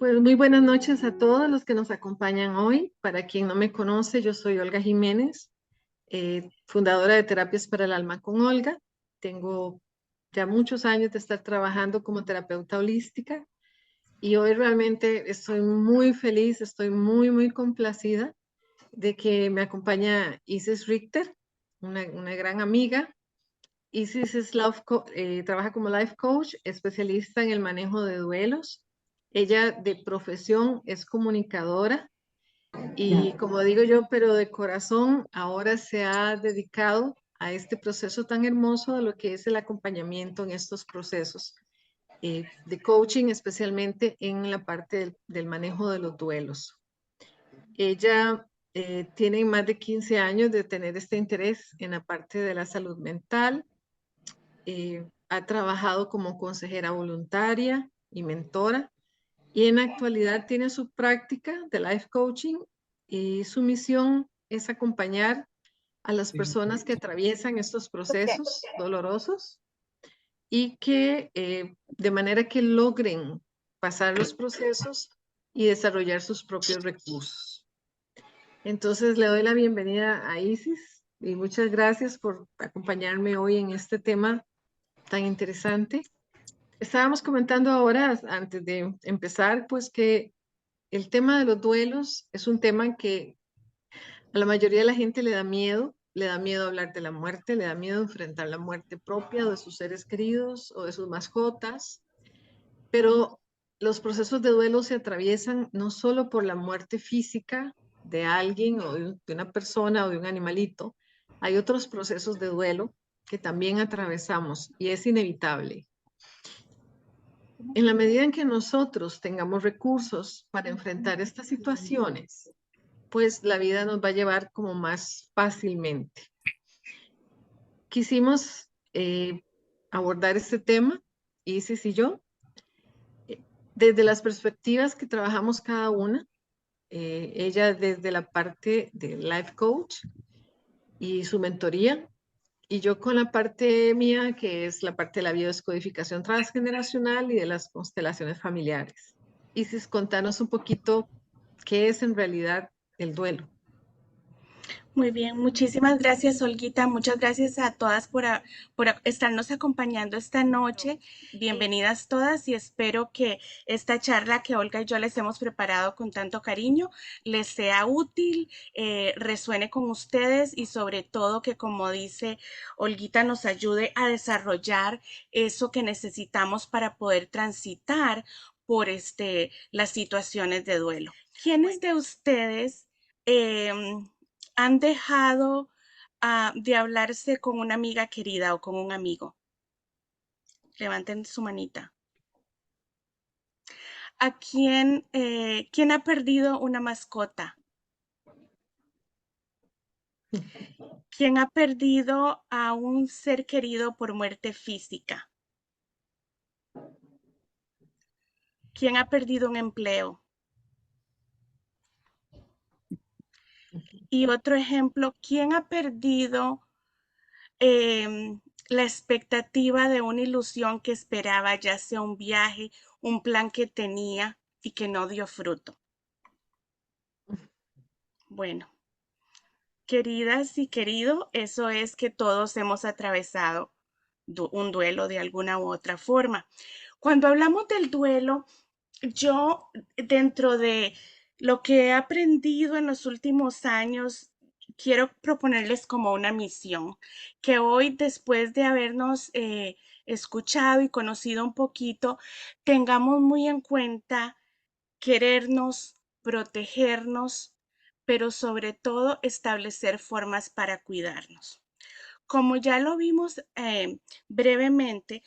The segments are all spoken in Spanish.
Pues muy buenas noches a todos los que nos acompañan hoy. Para quien no me conoce, yo soy Olga Jiménez, fundadora de Terapias para el Alma con Olga. Tengo ya muchos años de estar trabajando como terapeuta holística y hoy realmente estoy muy feliz, estoy muy complacida de que me acompaña Isis Richter, una gran amiga. Isis es trabaja como life coach, especialista en el manejo de duelos. Ella de profesión es comunicadora y como digo yo, pero de corazón ahora se ha dedicado a este proceso tan hermoso de lo que es el acompañamiento en estos procesos de coaching, especialmente en la parte del manejo de los duelos. Ella tiene más de 15 años de tener este interés en la parte de la salud mental. Ha trabajado como consejera voluntaria y mentora y en la actualidad tiene su práctica de life coaching y su misión es acompañar a las personas que atraviesan estos procesos dolorosos y que de manera que logren pasar los procesos y desarrollar sus propios recursos. Entonces le doy la bienvenida a Isis y muchas gracias por acompañarme hoy en este tema tan interesante. Estábamos comentando ahora, antes de empezar, pues que el tema de los duelos es un tema que a la mayoría de la gente le da miedo hablar de la muerte, le da miedo enfrentar la muerte propia o de sus seres queridos o de sus mascotas, pero los procesos de duelo se atraviesan no solo por la muerte física de alguien o de una persona o de un animalito, hay otros procesos de duelo que también atravesamos y es inevitable. En la medida en que nosotros tengamos recursos para enfrentar estas situaciones, pues la vida nos va a llevar como más fácilmente. Quisimos abordar este tema, Isis y yo, desde las perspectivas que trabajamos cada una. Ella desde la parte de life coach y su mentoría, y yo con la parte mía, que es la parte de la biodescodificación transgeneracional y de las constelaciones familiares. Isis, contanos un poquito qué es en realidad el duelo. Muy bien, muchísimas gracias, Olguita. Muchas gracias a todas por estarnos acompañando esta noche. Bienvenidas todas y espero que esta charla que Olga y yo les hemos preparado con tanto cariño les sea útil, resuene con ustedes y sobre todo que, como dice Olguita, nos ayude a desarrollar eso que necesitamos para poder transitar por las situaciones de duelo. ¿Quiénes de ustedes han dejado de hablarse con una amiga querida o con un amigo? Levanten su manita. ¿Quién ha perdido una mascota? ¿Quién ha perdido a un ser querido por muerte física? ¿Quién ha perdido un empleo? Y otro ejemplo, ¿quién ha perdido la expectativa de una ilusión que esperaba, ya sea un viaje, un plan que tenía y que no dio fruto? Bueno, queridas y querido, eso es que todos hemos atravesado un duelo de alguna u otra forma. Cuando hablamos del duelo, yo dentro de lo que he aprendido en los últimos años, quiero proponerles como una misión, que hoy después de habernos escuchado y conocido un poquito, tengamos muy en cuenta querernos, protegernos, pero sobre todo establecer formas para cuidarnos. Como ya lo vimos brevemente,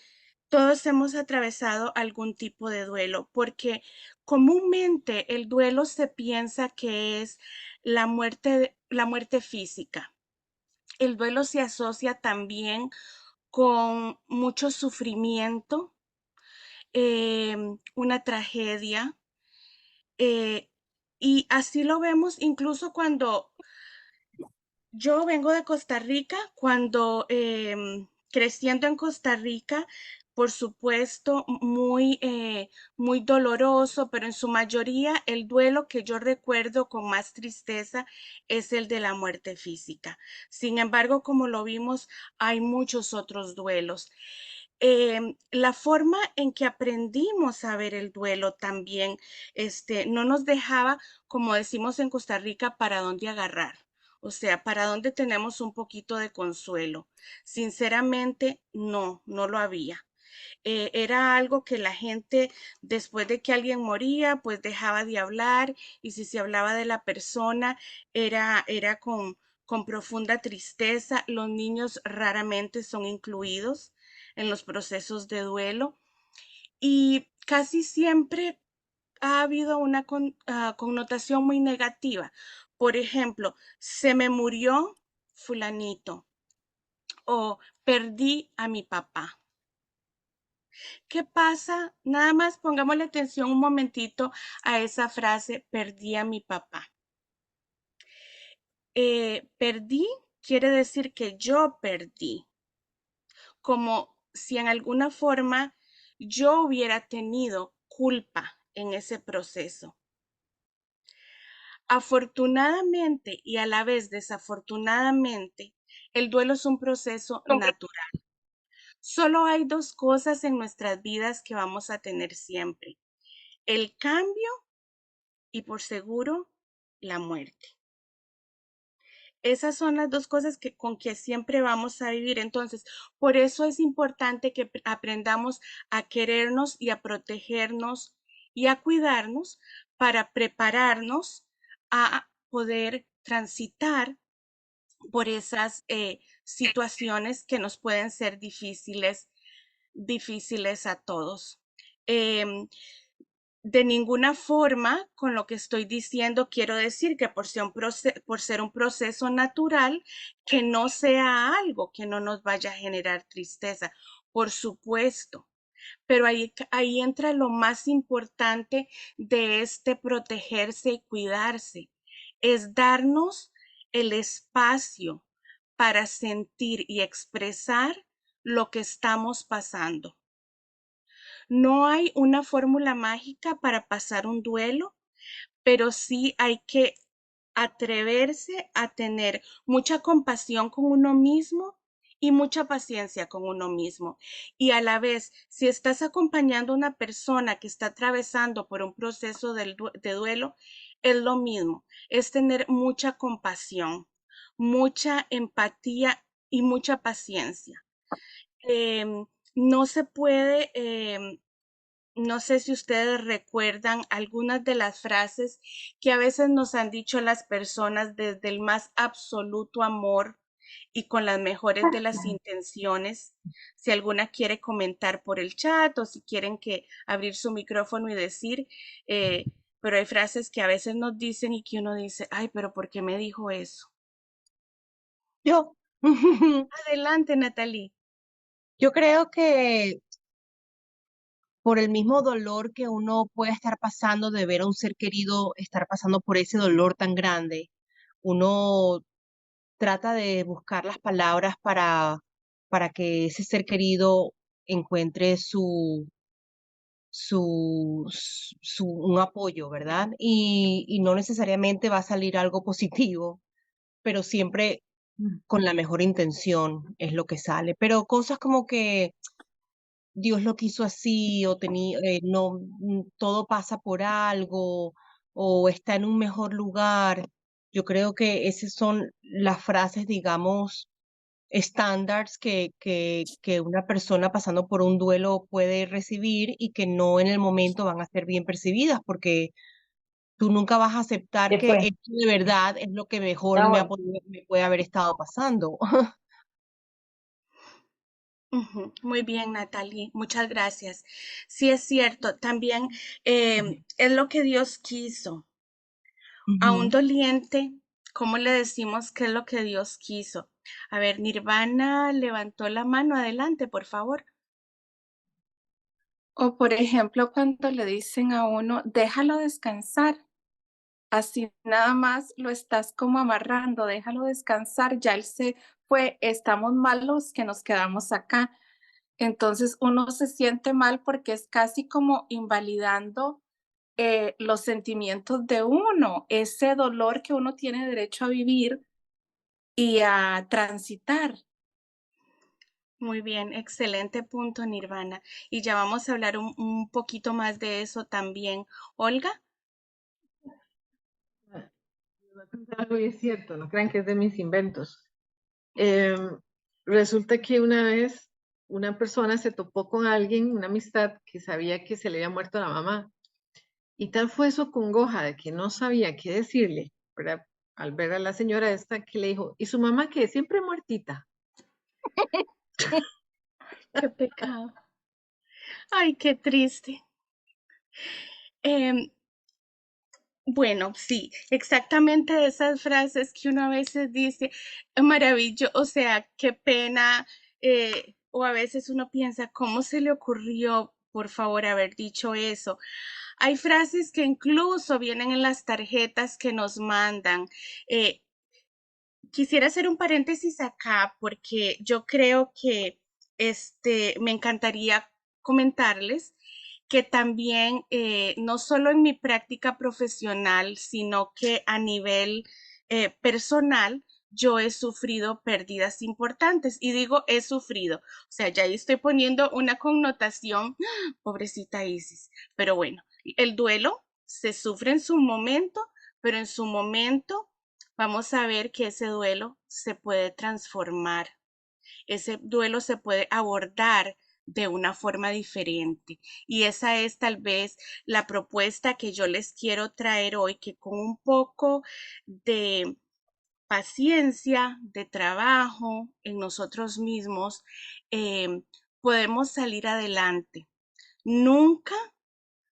todos hemos atravesado algún tipo de duelo, porque comúnmente el duelo se piensa que es la muerte física. El duelo se asocia también con mucho sufrimiento, una tragedia, eh, y así lo vemos incluso cuando yo vengo de Costa Rica, cuando creciendo en Costa Rica, por supuesto, muy doloroso, pero en su mayoría el duelo que yo recuerdo con más tristeza es el de la muerte física. Sin embargo, como lo vimos, hay muchos otros duelos. La forma en que aprendimos a ver el duelo también, no nos dejaba, como decimos en Costa Rica, para dónde agarrar. O sea, para dónde tenemos un poquito de consuelo. Sinceramente, no, no lo había. Era algo que la gente, después de que alguien moría, pues dejaba de hablar, y si se hablaba de la persona, era con profunda tristeza. Los niños raramente son incluidos en los procesos de duelo, y casi siempre ha habido una connotación muy negativa. Por ejemplo, se me murió fulanito o perdí a mi papá. ¿Qué pasa? Nada más pongámosle atención un momentito a esa frase, perdí a mi papá. Perdí quiere decir que yo perdí, como si en alguna forma yo hubiera tenido culpa en ese proceso. Afortunadamente y a la vez desafortunadamente, el duelo es un proceso natural. Solo hay dos cosas en nuestras vidas que vamos a tener siempre: el cambio y, por seguro, la muerte. Esas son las dos cosas con que siempre vamos a vivir. Entonces, por eso es importante que aprendamos a querernos y a protegernos y a cuidarnos para prepararnos a poder transitar por esas situaciones que nos pueden ser difíciles a todos. Em, de ninguna forma, con lo que estoy diciendo, quiero decir que por ser un proceso natural, que no sea algo que no nos vaya a generar tristeza. Por supuesto, pero ahí entra lo más importante de este protegerse y cuidarse, es darnos el espacio para sentir y expresar lo que estamos pasando. No hay una fórmula mágica para pasar un duelo, pero sí hay que atreverse a tener mucha compasión con uno mismo y mucha paciencia con uno mismo. Y a la vez, si estás acompañando a una persona que está atravesando por un proceso de duelo, es lo mismo, es tener mucha compasión, mucha empatía y mucha paciencia. No se puede no sé si ustedes recuerdan algunas de las frases que a veces nos han dicho las personas desde el más absoluto amor y con las mejores de las intenciones. Si alguna quiere comentar por el chat o si quieren que abrir su micrófono y decir, pero hay frases que a veces nos dicen y que uno dice, ay, pero ¿por qué me dijo eso? Yo, Adelante, Natalie. yo creo que por el mismo dolor que uno puede estar pasando de ver a un ser querido estar pasando por ese dolor tan grande, uno trata de buscar las palabras para que ese ser querido encuentre un apoyo, ¿verdad? Y no necesariamente va a salir algo positivo, pero siempre con la mejor intención es lo que sale. Pero cosas como que Dios lo quiso así, o no, todo pasa por algo, o está en un mejor lugar. Yo creo que esas son las frases, digamos, estándares que una persona pasando por un duelo puede recibir y que no en el momento van a ser bien percibidas, porque tú nunca vas a aceptar que Después, esto de verdad es lo que mejor ah, bueno. me puede haber estado pasando. Ujú, muy bien, Natalie, muchas gracias. Sí, es cierto, también es lo que Dios quiso. A un Ujú. doliente, ¿cómo le decimos qué es lo que Dios quiso? A ver, Nirvana levantó la mano, adelante, por favor. O por ejemplo, cuando le dicen a uno, déjalo descansar, así nada más lo estás como amarrando, déjalo descansar, ya él se fue, estamos mal los que nos quedamos acá. Entonces uno se siente mal porque es casi como invalidando los sentimientos de uno, ese dolor que uno tiene derecho a vivir y a transitar. Muy bien, excelente punto, Nirvana. Y ya vamos a hablar un poquito más de eso también. Olga, Voy a contar algo y es cierto, no crean que es de mis inventos. Resulta que una vez una persona se topó con alguien, una amistad, que sabía que se le había muerto la mamá. Y tal fue su congoja de que no sabía qué decirle, ¿verdad? Al ver a la señora esta que le dijo, ¿y su mamá que siempre muertita? qué pecado. Ay, qué triste. Em, bueno, sí, exactamente esas frases que uno a veces dice, maravilloso, o sea, qué pena, o a veces uno piensa, ¿cómo se le ocurrió, por favor, haber dicho eso? Hay frases que incluso vienen en las tarjetas que nos mandan. eh, Quisiera hacer un paréntesis acá porque yo creo que me encantaría comentarles que también no solo en mi práctica profesional, sino que a nivel personal, yo he sufrido pérdidas importantes. Y digo he sufrido, o sea, ya ahí estoy poniendo una connotación, pobrecita Isis, pero bueno, el duelo se sufre en su momento, pero en su momento vamos a ver que ese duelo se puede transformar, ese duelo se puede abordar de una forma diferente. Y esa es tal vez la propuesta que yo les quiero traer hoy, que con un poco de paciencia, de trabajo en nosotros mismos, eh, podemos salir adelante. Nunca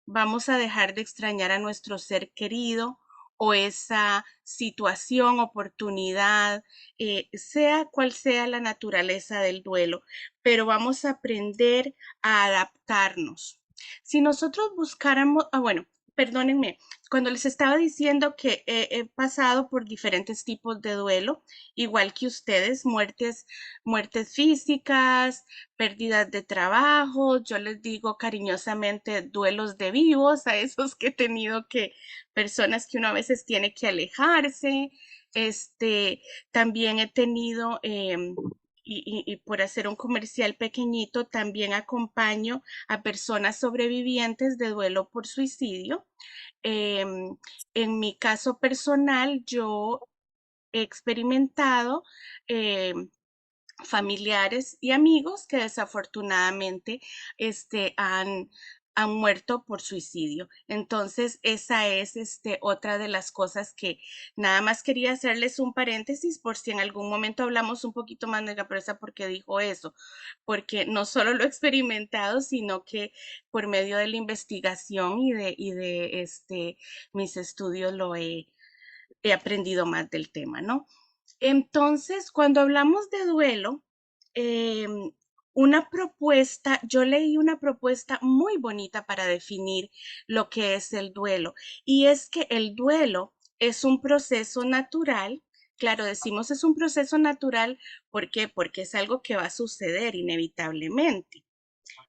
vamos a dejar de extrañar a nuestro ser querido o esa situación, oportunidad, sea cual sea la naturaleza del duelo, pero vamos a aprender a adaptarnos. Si nosotros buscáramos, bueno, perdónenme, cuando les estaba diciendo que he pasado por diferentes tipos de duelo, igual que ustedes, muertes físicas, pérdidas de trabajo, yo les digo cariñosamente duelos de vivos, a esos que he tenido que, personas que uno a veces tiene que alejarse, también he tenido, y por hacer un comercial pequeñito, también acompaño a personas sobrevivientes de duelo por suicidio. Em, en mi caso personal, yo he experimentado familiares y amigos que desafortunadamente han muerto por suicidio. Entonces, esa es otra de las cosas que nada más quería hacerles un paréntesis por si en algún momento hablamos un poquito más de Gapresa porque dijo eso, porque no solo lo he experimentado, sino que por medio de la investigación y de mis estudios he aprendido más del tema, ¿no? Entonces, cuando hablamos de duelo, eh, una propuesta, yo leí una propuesta muy bonita para definir lo que es el duelo, y es que el duelo es un proceso natural. Claro, decimos es un proceso natural, ¿por qué? Porque es algo que va a suceder inevitablemente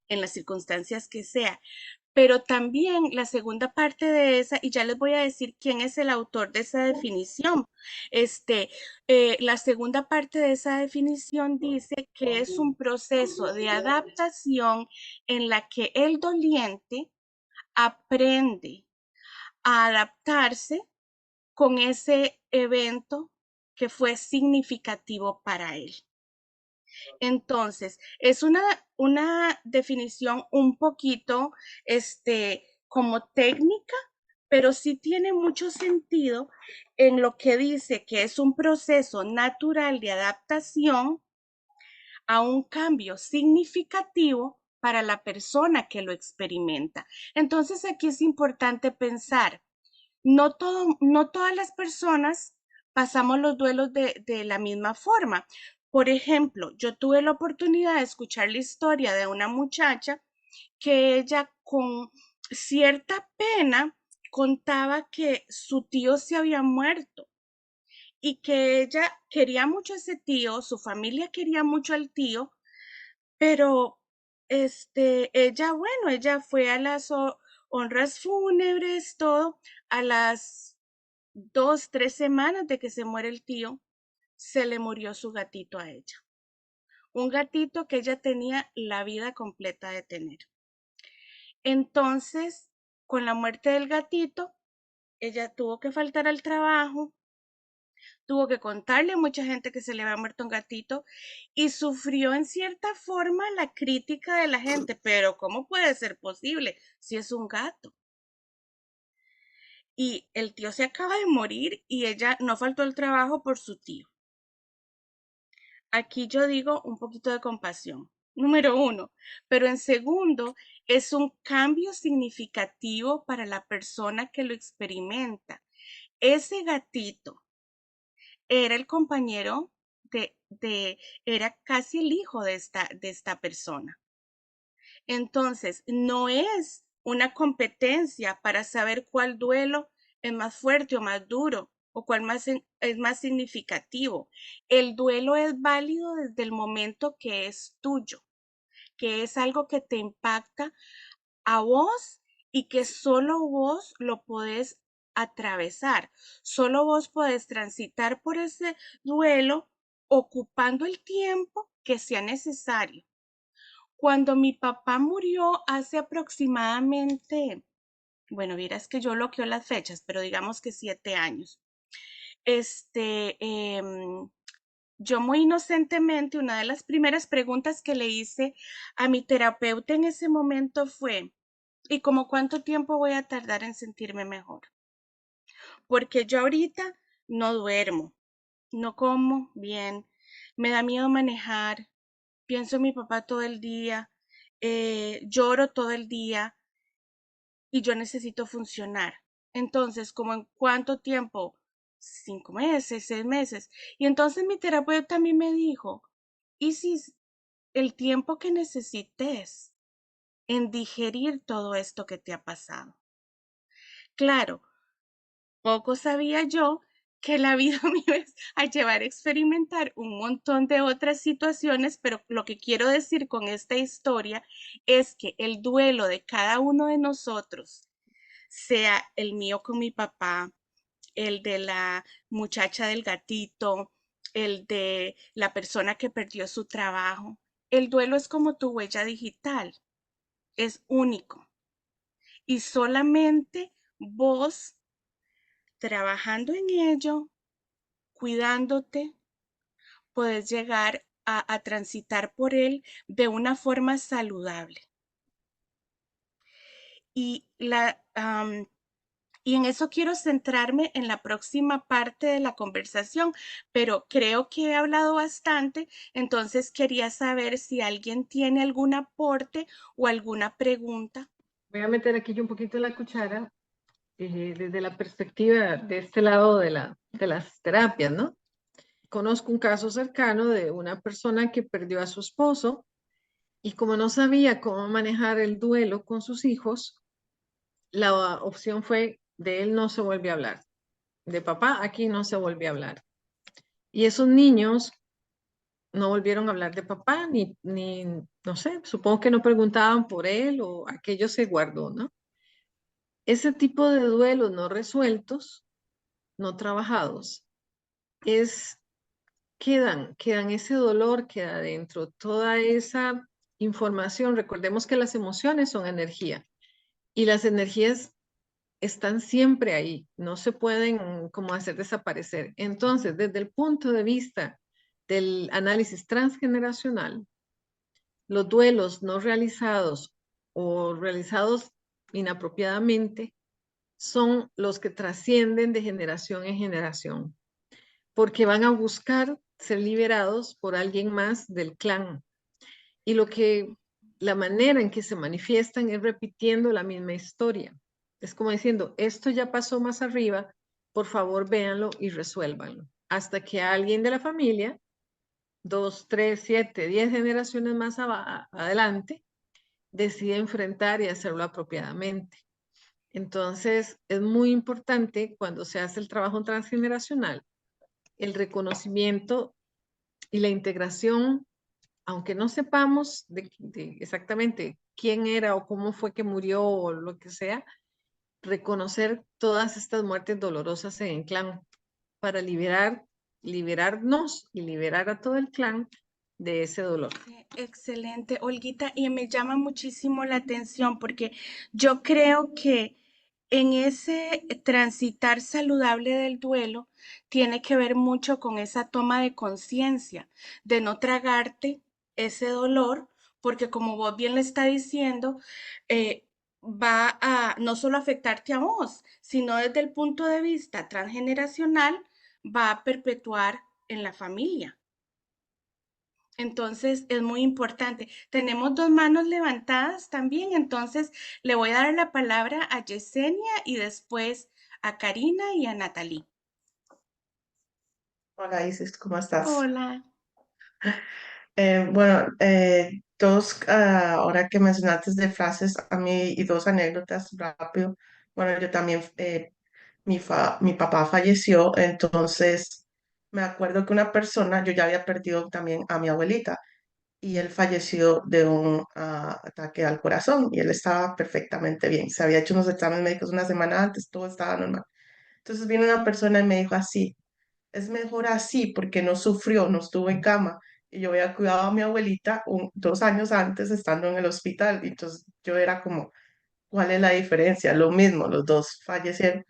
en las circunstancias que sea, pero también la segunda parte de esa, y ya les voy a decir quién es el autor de esa definición. La segunda parte de esa definición dice que es un proceso de adaptación en la que el doliente aprende a adaptarse con ese evento que fue significativo para él. Entonces, es una definición un poquito, como técnica, pero sí tiene mucho sentido en lo que dice que es un proceso natural de adaptación a un cambio significativo para la persona que lo experimenta. Entonces, aquí es importante pensar, no todas las personas pasamos los duelos de la misma forma. Por ejemplo, yo tuve la oportunidad de escuchar la historia de una muchacha que ella con cierta pena contaba que su tío se había muerto y que ella quería mucho a ese tío, su familia quería mucho al tío, pero ella fue a las honras fúnebres, todo, a las 2, 3 semanas de que se muere el tío, se le murió su gatito a ella. Un gatito que ella tenía la vida completa de tener. Entonces, con la muerte del gatito, ella tuvo que faltar al trabajo, tuvo que contarle a mucha gente que se le había muerto un gatito y sufrió en cierta forma la crítica de la gente. Pero ¿cómo puede ser posible si es un gato? Y el tío se acaba de morir y ella no faltó al trabajo por su tío. Aquí yo digo un poquito de compasión, número uno, pero en segundo, es un cambio significativo para la persona que lo experimenta. Ese gatito era el compañero era casi el hijo de esta persona. Entonces, no es una competencia para saber cuál duelo es más fuerte o más duro o cuál es más significativo. El duelo es válido desde el momento que es tuyo, que es algo que te impacta a vos y que solo vos lo podés atravesar. Solo vos podés transitar por ese duelo ocupando el tiempo que sea necesario. Cuando mi papá murió hace aproximadamente, bueno, vieras que yo bloqueo las fechas, pero digamos que 7 años. Este, yo muy inocentemente, una de las primeras preguntas que le hice a mi terapeuta en ese momento fue, ¿y como cuánto tiempo voy a tardar en sentirme mejor? Porque yo ahorita no duermo, no como bien, me da miedo manejar, pienso en mi papá todo el día, lloro todo el día y yo necesito funcionar. Entonces, ¿como en cuánto tiempo? 5 meses, 6 meses. Y entonces mi terapeuta a mí me dijo, ¿y si el tiempo que necesites en digerir todo esto que te ha pasado? Claro, poco sabía yo que la vida me iba a llevar a experimentar un montón de otras situaciones, pero lo que quiero decir con esta historia es que el duelo de cada uno de nosotros, sea el mío con mi papá, el de la muchacha del gatito, el de la persona que perdió su trabajo, el duelo es como tu huella digital, es único y solamente vos trabajando en ello, cuidándote, puedes llegar a transitar por él de una forma saludable. Y, y en eso quiero centrarme en la próxima parte de la conversación, pero creo que he hablado bastante, entonces quería saber si alguien tiene algún aporte o alguna pregunta. Voy a meter aquí yo un poquito la cuchara desde la perspectiva de este lado de las terapias, ¿no? Conozco un caso cercano de una persona que perdió a su esposo y como no sabía cómo manejar el duelo con sus hijos, la opción fue de él no se vuelve a hablar. De papá aquí no se vuelve a hablar. Y esos niños no volvieron a hablar de papá, ni, no sé, supongo que no preguntaban por él o aquello se guardó, ¿no? Ese tipo de duelos no resueltos, no trabajados, quedan ese dolor, queda dentro, toda esa información. Recordemos que las emociones son energía y las energías están siempre ahí, no se pueden como hacer desaparecer. Entonces, desde el punto de vista del análisis transgeneracional, los duelos no realizados o realizados inapropiadamente son los que trascienden de generación en generación, porque van a buscar ser liberados por alguien más del clan. Y la manera en que se manifiestan es repitiendo la misma historia. Es como diciendo, esto ya pasó más arriba, por favor véanlo y resuélvanlo. Hasta que alguien de la familia, 2, 3, 7, 10 generaciones más adelante, decide enfrentar y hacerlo apropiadamente. Entonces, es muy importante cuando se hace el trabajo transgeneracional, el reconocimiento y la integración aunque no sepamos de exactamente quién era o cómo fue que murió o lo que sea, reconocer todas estas muertes dolorosas en el clan para liberarnos y liberar a todo el clan de ese dolor. Excelente, Olguita, y me llama muchísimo la atención porque yo creo que en ese transitar saludable del duelo tiene que ver mucho con esa toma de conciencia, de no tragarte ese dolor, porque como vos bien le está diciendo, va a no solo afectarte a vos, sino desde el punto de vista transgeneracional, va a perpetuar en la familia. Entonces es muy importante. Tenemos dos manos levantadas también, entonces le voy a dar la palabra a Yesenia y después a Karina y a Natalie. Hola Isis, ¿cómo estás? Hola. Bueno, ahora que mencionaste de frases, a mí y dos anécdotas rápido. Bueno, yo también, mi papá falleció, entonces me acuerdo que una persona, yo ya había perdido también a mi abuelita y él falleció de un ataque al corazón y él estaba perfectamente bien. Se había hecho unos exámenes médicos una semana antes, todo estaba normal. Entonces vino una persona y me dijo así, es mejor así porque no sufrió, no estuvo en cama. Y yo había cuidado a mi abuelita 2 años antes estando en el hospital. Y entonces yo era como, ¿cuál es la diferencia? Lo mismo, los dos fallecieron.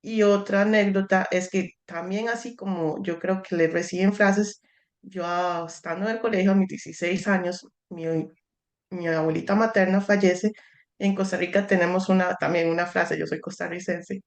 Y otra anécdota es que también así como yo creo que le reciben frases, yo estando en el colegio a mis 16 años, mi abuelita materna fallece. En Costa Rica tenemos también una frase, yo soy costarricense,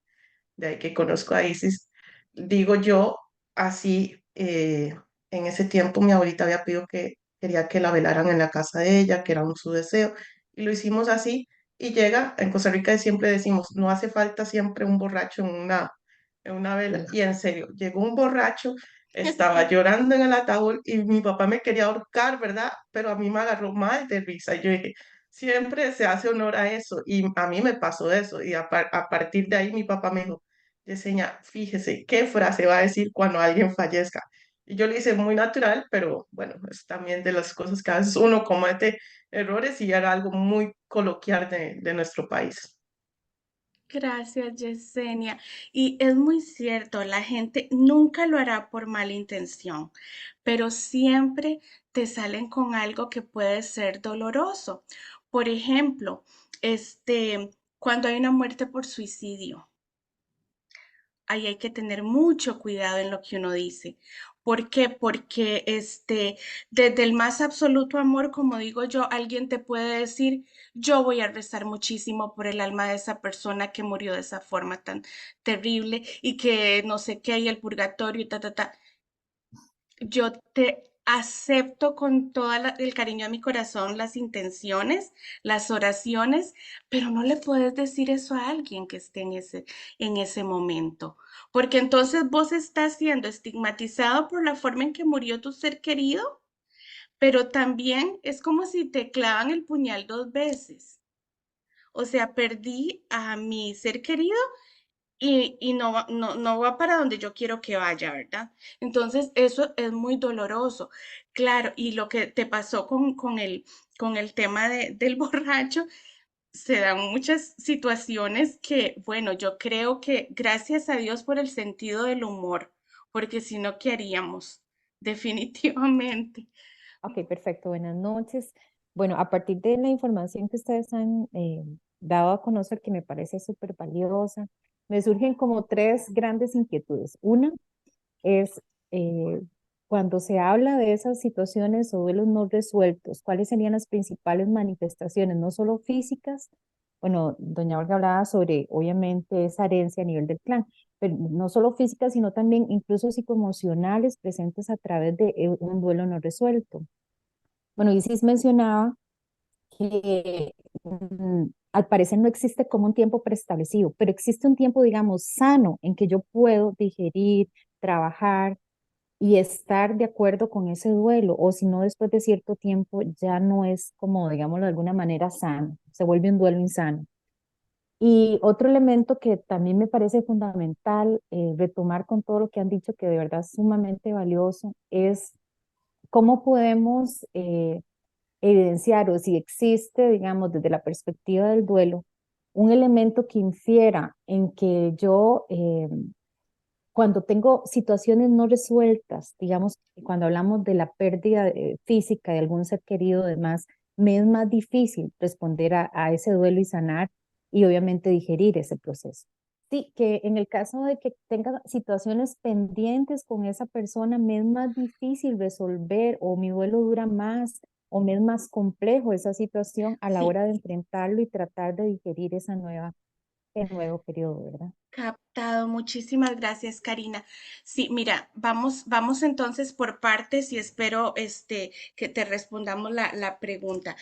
de ahí que conozco a Isis, digo yo, así, en ese tiempo mi abuelita había pedido que quería que la velaran en la casa de ella, que era su deseo, y lo hicimos así, y llega, en Costa Rica siempre decimos, no hace falta siempre un borracho en una vela, y en serio, llegó un borracho, estaba llorando en el ataúd, y mi papá me quería ahorcar, ¿verdad? Pero a mí me agarró mal de risa, y yo dije, siempre se hace honor a eso, y a mí me pasó eso, y a partir de ahí mi papá me dijo, Yesenia, fíjese qué frase va a decir cuando alguien fallezca. Y yo le hice muy natural, pero bueno, es también de las cosas que a veces uno comete errores y era algo muy coloquial de nuestro país. Gracias, Yesenia. Y es muy cierto, la gente nunca lo hará por mala intención, pero siempre te salen con algo que puede ser doloroso. Por ejemplo, cuando hay una muerte por suicidio, ahí hay que tener mucho cuidado en lo que uno dice. ¿Por qué? Porque desde el más absoluto amor, como digo yo, alguien te puede decir, yo voy a rezar muchísimo por el alma de esa persona que murió de esa forma tan terrible y que no sé qué hay el purgatorio y ta, ta, ta. Yo te acepto con todo el cariño de mi corazón las intenciones, las oraciones, pero no le puedes decir eso a alguien que esté en ese momento, porque entonces vos estás siendo estigmatizado por la forma en que murió tu ser querido, pero también es como si te clavan el puñal dos veces. O sea, perdí a mi ser querido y no va para donde yo quiero que vaya, ¿verdad? Entonces, eso es muy doloroso. Claro, y lo que te pasó con el tema del borracho, se dan muchas situaciones que, bueno, yo creo que gracias a Dios por el sentido del humor, porque si no, ¿qué haríamos? Definitivamente. Ok, perfecto. Buenas noches. Bueno, a partir de la información que ustedes han dado a conocer, que me parece súper valiosa, me surgen como tres grandes inquietudes. Una es cuando se habla de esas situaciones o duelos no resueltos, ¿cuáles serían las principales manifestaciones, no solo físicas? Bueno, doña Olga hablaba sobre, obviamente, esa herencia a nivel del clan, pero no solo físicas, sino también incluso psicoemocionales presentes a través de un duelo no resuelto. Bueno, Isis mencionaba que al parecer no existe como un tiempo preestablecido, pero existe un tiempo, digamos, sano en que yo puedo digerir, trabajar y estar de acuerdo con ese duelo, o si no, después de cierto tiempo ya no es como, digámoslo de alguna manera, sano, se vuelve un duelo insano. Y otro elemento que también me parece fundamental retomar con todo lo que han dicho, que de verdad es sumamente valioso, es ¿cómo podemos evidenciar o si existe, digamos, desde la perspectiva del duelo, un elemento que infiera en que yo, cuando tengo situaciones no resueltas, digamos, cuando hablamos de la pérdida física de algún ser querido, demás, me es más difícil responder a ese duelo y sanar y obviamente digerir ese proceso? Sí, que en el caso de que tenga situaciones pendientes con esa persona, me es más difícil resolver o mi duelo dura más o me es más complejo esa situación a la Sí, hora de enfrentarlo y tratar de digerir el nuevo periodo, ¿verdad? captado. Muchísimas gracias, Karina. Sí, mira, vamos entonces por partes y espero que te respondamos la pregunta.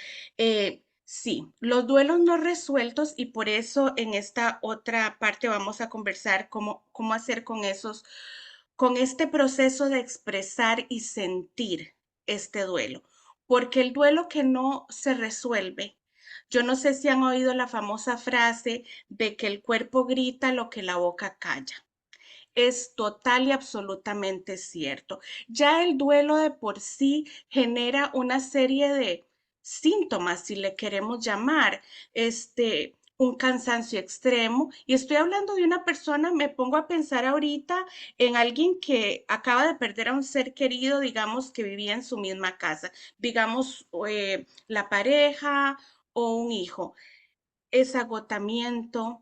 Sí, los duelos no resueltos y por eso en esta otra parte vamos a conversar cómo hacer con con este proceso de expresar y sentir este duelo. Porque el duelo que no se resuelve, yo no sé si han oído la famosa frase de que el cuerpo grita lo que la boca calla. Es total y absolutamente cierto. Ya el duelo de por sí genera una serie de síntomas, si le queremos llamar, un cansancio extremo. Y estoy hablando de una persona, me pongo a pensar ahorita en alguien que acaba de perder a un ser querido, digamos, que vivía en su misma casa, digamos, la pareja o un hijo. Es agotamiento,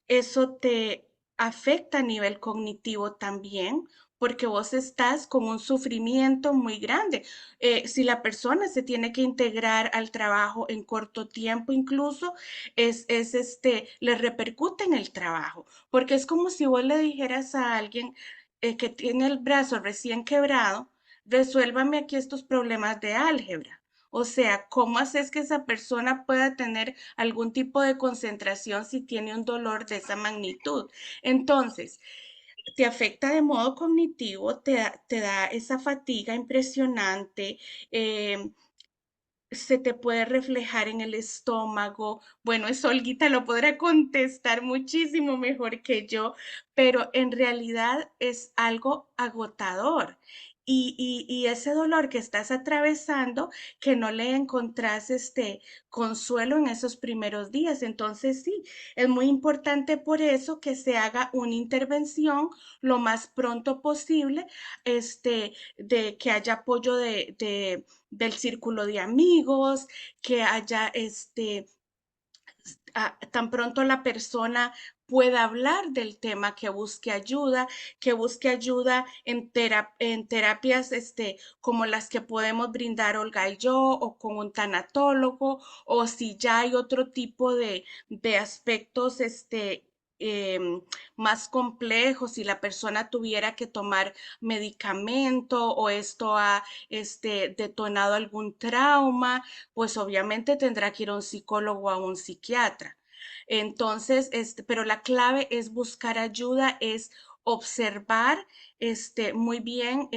eso te afecta a nivel cognitivo también, porque vos estás con un sufrimiento muy grande. Si la persona se tiene que integrar al trabajo en corto tiempo, incluso le repercute en el trabajo, porque es como si vos le dijeras a alguien que tiene el brazo recién quebrado, resuélvame aquí estos problemas de álgebra. O sea, ¿cómo haces que esa persona pueda tener algún tipo de concentración si tiene un dolor de esa magnitud? Entonces, te afecta de modo cognitivo, te da esa fatiga impresionante, eh, se te puede reflejar en el estómago. Bueno, eso Olguita lo podrá contestar muchísimo mejor que yo, pero en realidad es algo agotador. Y ese dolor que estás atravesando, que no le encontrás consuelo en esos primeros días. Entonces, sí, es muy importante por eso que se haga una intervención lo más pronto posible, de que haya apoyo del círculo de amigos, que haya tan pronto la persona pueda hablar del tema, que busque ayuda en terapias como las que podemos brindar Olga y yo, o con un tanatólogo, o si ya hay otro tipo de aspectos eh, más complejos, si la persona tuviera que tomar medicamento o esto ha detonado algún trauma, pues obviamente tendrá que ir a un psicólogo o a un psiquiatra. Entonces, pero la clave es buscar ayuda, es observar muy bien.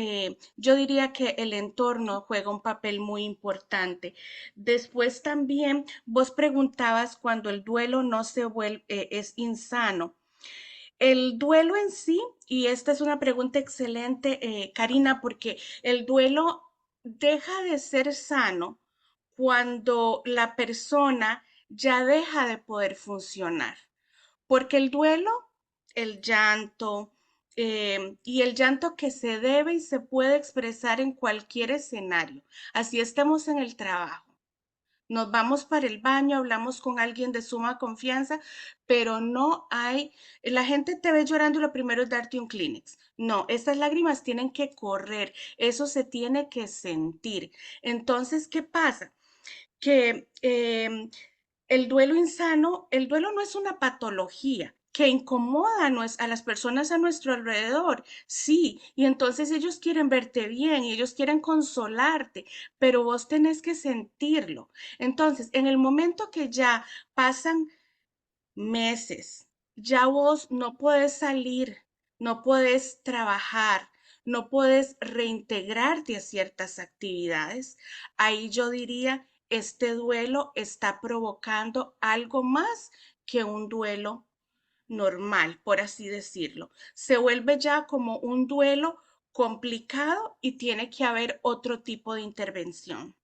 Yo diría que el entorno juega un papel muy importante. Después también vos preguntabas cuando el duelo no se vuelve, es insano. El duelo en sí, y esta es una pregunta excelente, Karina, porque el duelo deja de ser sano cuando la persona ya deja de poder funcionar, porque el duelo, el llanto, y el llanto que se debe y se puede expresar en cualquier escenario, así estemos en el trabajo, nos vamos para el baño, hablamos con alguien de suma confianza, pero no hay, la gente te ve llorando y lo primero es darte un Kleenex. No, esas lágrimas tienen que correr, eso se tiene que sentir. Entonces, ¿qué pasa? Que el duelo no es una patología que incomoda a las personas a nuestro alrededor, sí, y entonces ellos quieren verte bien y ellos quieren consolarte, pero vos tenés que sentirlo. Entonces, en el momento que ya pasan meses, ya vos no puedes salir, no puedes trabajar, no puedes reintegrarte a ciertas actividades, ahí yo diría, este duelo está provocando algo más que un duelo normal, por así decirlo. Se vuelve ya como un duelo complicado y tiene que haber otro tipo de intervención.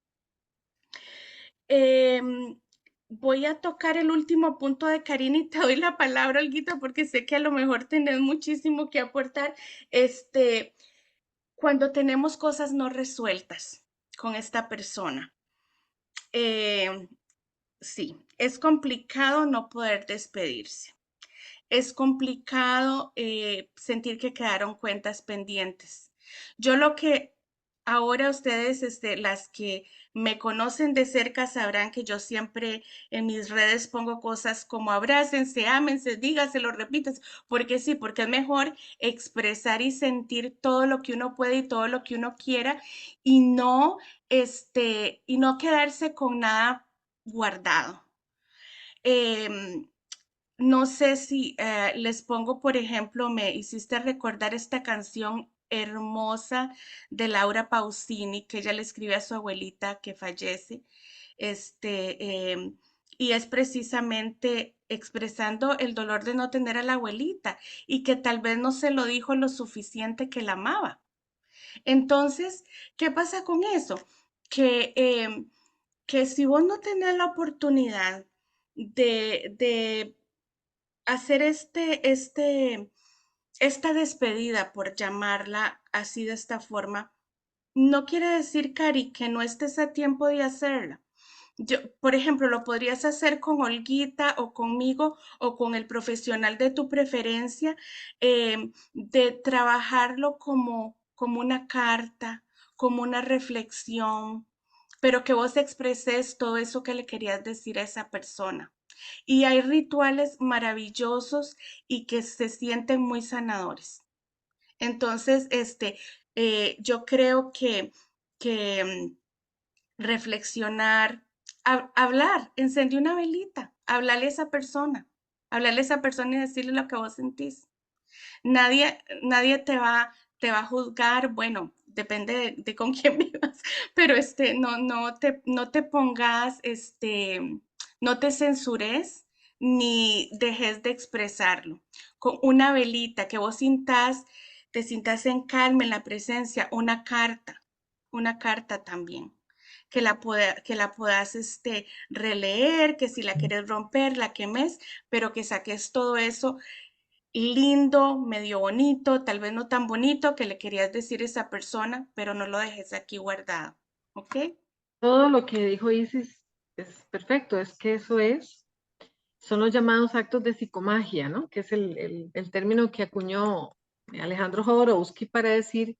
Voy a tocar el último punto de Karina y te doy la palabra, Olguita, porque sé que a lo mejor tenés muchísimo que aportar. Cuando tenemos cosas no resueltas con esta persona, sí, es complicado no poder despedirse. Es complicado sentir que quedaron cuentas pendientes. Yo lo que ahora ustedes, las que me conocen de cerca, sabrán que yo siempre en mis redes pongo cosas como abrácense, ámense, dígaselo, repitas, porque sí, porque es mejor expresar y sentir todo lo que uno puede y todo lo que uno quiera y y no quedarse con nada guardado. No sé si les pongo, por ejemplo, me hiciste recordar esta canción hermosa de Laura Pausini, que ella le escribe a su abuelita que fallece, y es precisamente expresando el dolor de no tener a la abuelita y que tal vez no se lo dijo lo suficiente que la amaba. Entonces, ¿qué pasa con eso? Que, que si vos no tenés la oportunidad de hacer esta despedida, por llamarla así de esta forma, no quiere decir, Cari, que no estés a tiempo de hacerla. Yo, por ejemplo, lo podrías hacer con Olguita o conmigo o con el profesional de tu preferencia, de trabajarlo como una carta, como una reflexión, pero que vos expreses todo eso que le querías decir a esa persona. Y hay rituales maravillosos y que se sienten muy sanadores. Entonces, yo creo que reflexionar, hablar, encendí una velita, hablarle a esa persona y decirle lo que vos sentís. Nadie te va a juzgar, bueno, depende de con quién vivas, pero no te pongas, no te censures ni dejes de expresarlo. Con una velita que vos te sintas en calma, en la presencia, una carta también. Que la puedas releer, que si la quieres romper, la quemes, pero que saques todo eso lindo, medio bonito, tal vez no tan bonito que le querías decir a esa persona, pero no lo dejes aquí guardado, ¿ok? Todo lo que dijo Isis es perfecto, es que son los llamados actos de psicomagia, ¿no? Que es el término que acuñó Alejandro Jodorowsky para decir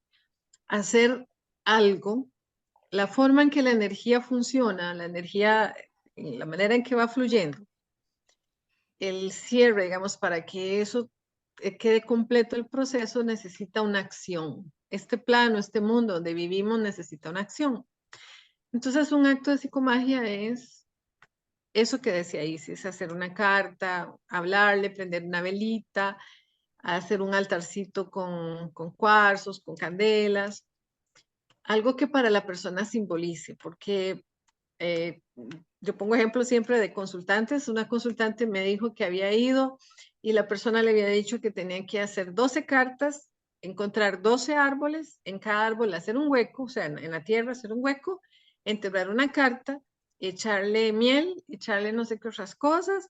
hacer algo, la forma en que la energía funciona, la energía, la manera en que va fluyendo, el cierre, digamos, para que eso quede completo el proceso, necesita una acción. Este plano, este mundo donde vivimos necesita una acción. Entonces, un acto de psicomagia es eso que decía Isis, hacer una carta, hablarle, prender una velita, hacer un altarcito con cuarzos, con candelas, algo que para la persona simbolice, porque eh, yo pongo ejemplo siempre de consultantes. Una consultante me dijo que había ido y la persona le había dicho que tenía que hacer 12 cartas, encontrar 12 árboles, en cada árbol hacer un hueco, o sea, en la tierra hacer un hueco, enterrar una carta, echarle miel, echarle no sé qué otras cosas.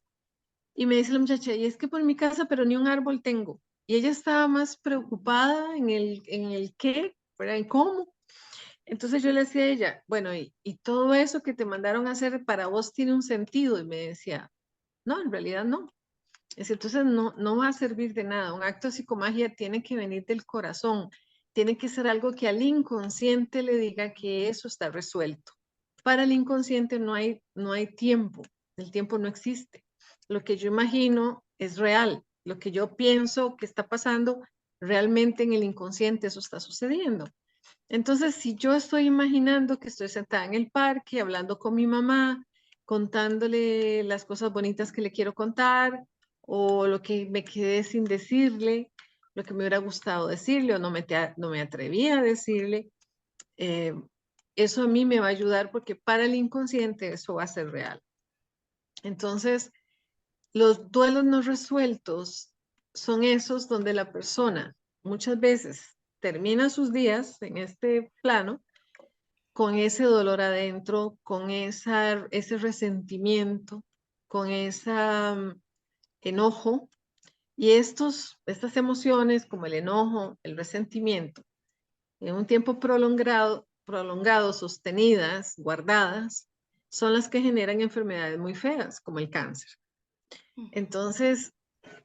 Y me dice la muchacha, y es que por mi casa, pero ni un árbol tengo. Y ella estaba más preocupada en el qué, ¿verdad? En cómo. Entonces yo le decía a ella, bueno, y todo eso que te mandaron a hacer para vos tiene un sentido. Y me decía, no, en realidad no. Entonces no va a servir de nada. Un acto de psicomagia tiene que venir del corazón. Tiene que ser algo que al inconsciente le diga que eso está resuelto. Para el inconsciente no hay tiempo. El tiempo no existe. Lo que yo imagino es real. Lo que yo pienso que está pasando, realmente en el inconsciente eso está sucediendo. Entonces, si yo estoy imaginando que estoy sentada en el parque, hablando con mi mamá, contándole las cosas bonitas que le quiero contar, o lo que me quedé sin decirle, lo que me hubiera gustado decirle o no me atreví a decirle, eh, eso a mí me va a ayudar porque para el inconsciente eso va a ser real. Entonces, los duelos no resueltos son esos donde la persona muchas veces termina sus días en este plano con ese dolor adentro, con ese resentimiento, con ese enojo. Y estas emociones como el enojo, el resentimiento, en un tiempo prolongado, sostenidas, guardadas, son las que generan enfermedades muy feas, como el cáncer. Entonces,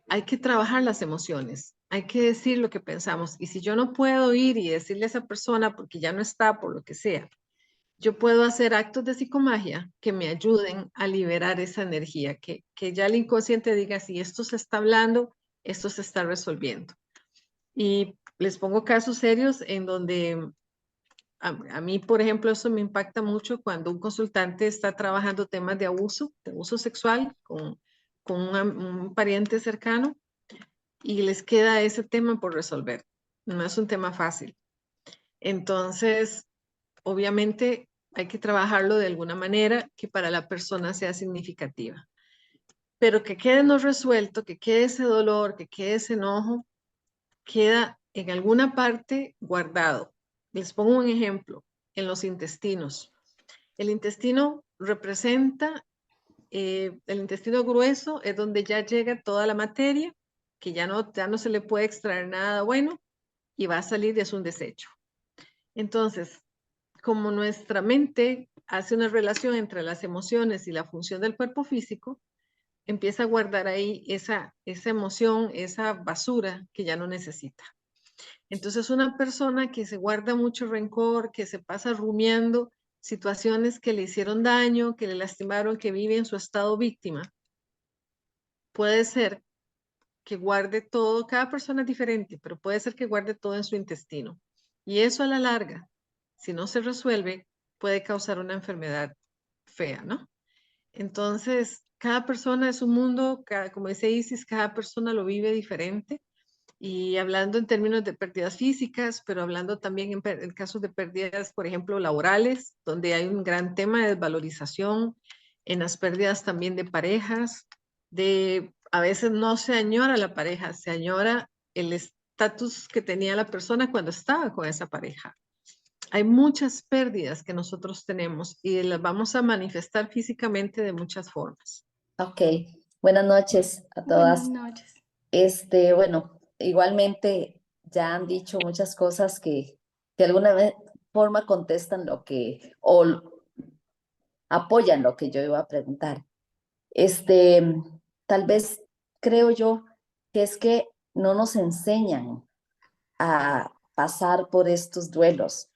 hay que trabajar las emociones, hay que decir lo que pensamos. Y si yo no puedo ir y decirle a esa persona porque ya no está, por lo que sea, yo puedo hacer actos de psicomagia que me ayuden a liberar esa energía, que ya el inconsciente diga, si esto se está hablando, esto se está resolviendo. Y les pongo casos serios en donde a mí, por ejemplo, eso me impacta mucho cuando un consultante está trabajando temas de abuso sexual con un pariente cercano y les queda ese tema por resolver. No es un tema fácil. Entonces, obviamente hay que trabajarlo de alguna manera que para la persona sea significativa. Pero que quede no resuelto, que quede ese dolor, que quede ese enojo, queda en alguna parte guardado. Les pongo un ejemplo, en los intestinos. El intestino representa, el intestino grueso es donde ya llega toda la materia, que ya no se le puede extraer nada bueno y va a salir, es un desecho. Entonces, como nuestra mente hace una relación entre las emociones y la función del cuerpo físico, empieza a guardar ahí esa emoción, esa basura que ya no necesita. Entonces, una persona que se guarda mucho rencor, que se pasa rumiando situaciones que le hicieron daño, que le lastimaron, que vive en su estado víctima, puede ser que guarde todo, cada persona es diferente, pero puede ser que guarde todo en su intestino. Y eso a la larga, si no se resuelve, puede causar una enfermedad fea, ¿no? Entonces, cada persona es un mundo, como dice Isis, cada persona lo vive diferente. Y hablando en términos de pérdidas físicas, pero hablando también en casos de pérdidas, por ejemplo, laborales, donde hay un gran tema de desvalorización, en las pérdidas también de parejas, a veces no se añora la pareja, se añora el estatus que tenía la persona cuando estaba con esa pareja. Hay muchas pérdidas que nosotros tenemos y las vamos a manifestar físicamente de muchas formas. Ok, buenas noches a todas. Buenas noches. Bueno, igualmente ya han dicho muchas cosas que de alguna forma contestan o apoyan lo que yo iba a preguntar. Tal vez creo yo que es que no nos enseñan a pasar por estos duelos.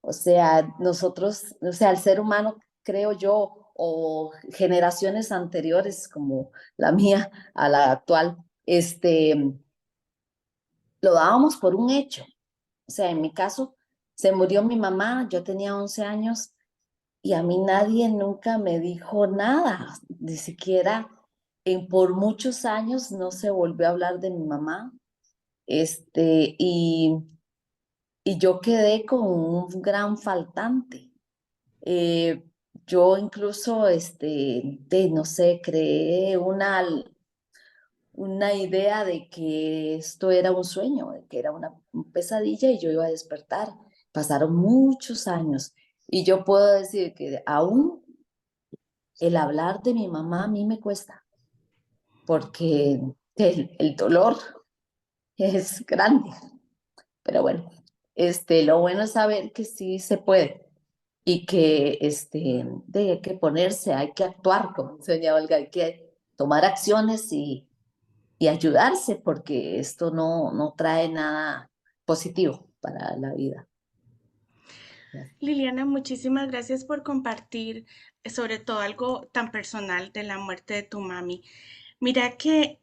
O sea, nosotros, o sea, el ser humano, creo yo, o generaciones anteriores como la mía a la actual, lo dábamos por un hecho. O sea, en mi caso, se murió mi mamá, yo tenía 11 años y a mí nadie nunca me dijo nada, ni siquiera por muchos años no se volvió a hablar de mi mamá. Y yo quedé con un gran faltante. Yo incluso, no sé, creé una idea de que esto era un sueño, de que era una pesadilla y yo iba a despertar. Pasaron muchos años y yo puedo decir que aún el hablar de mi mamá a mí me cuesta, porque el dolor es grande. Pero bueno, lo bueno es saber que sí se puede y que hay que ponerse, hay que actuar, como enseña Olga, hay que tomar acciones y ayudarse, porque esto no trae nada positivo para la vida. Liliana, muchísimas gracias por compartir sobre todo algo tan personal de la muerte de tu mami. Mira que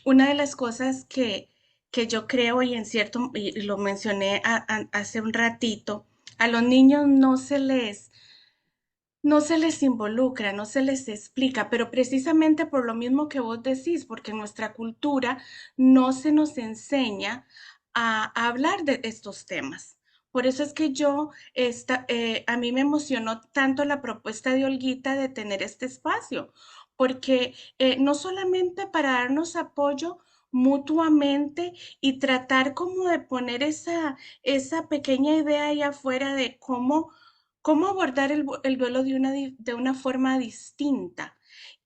una de las cosas que yo creo y en cierto, y lo mencioné hace un ratito, a los niños no se les involucra, no se les explica, pero precisamente por lo mismo que vos decís, porque en nuestra cultura no se nos enseña a hablar de estos temas. Por eso es que a mí me emocionó tanto la propuesta de Olguita de tener este espacio, porque no solamente para darnos apoyo mutuamente y tratar como de poner esa pequeña idea ahí afuera de cómo abordar el duelo de una forma distinta.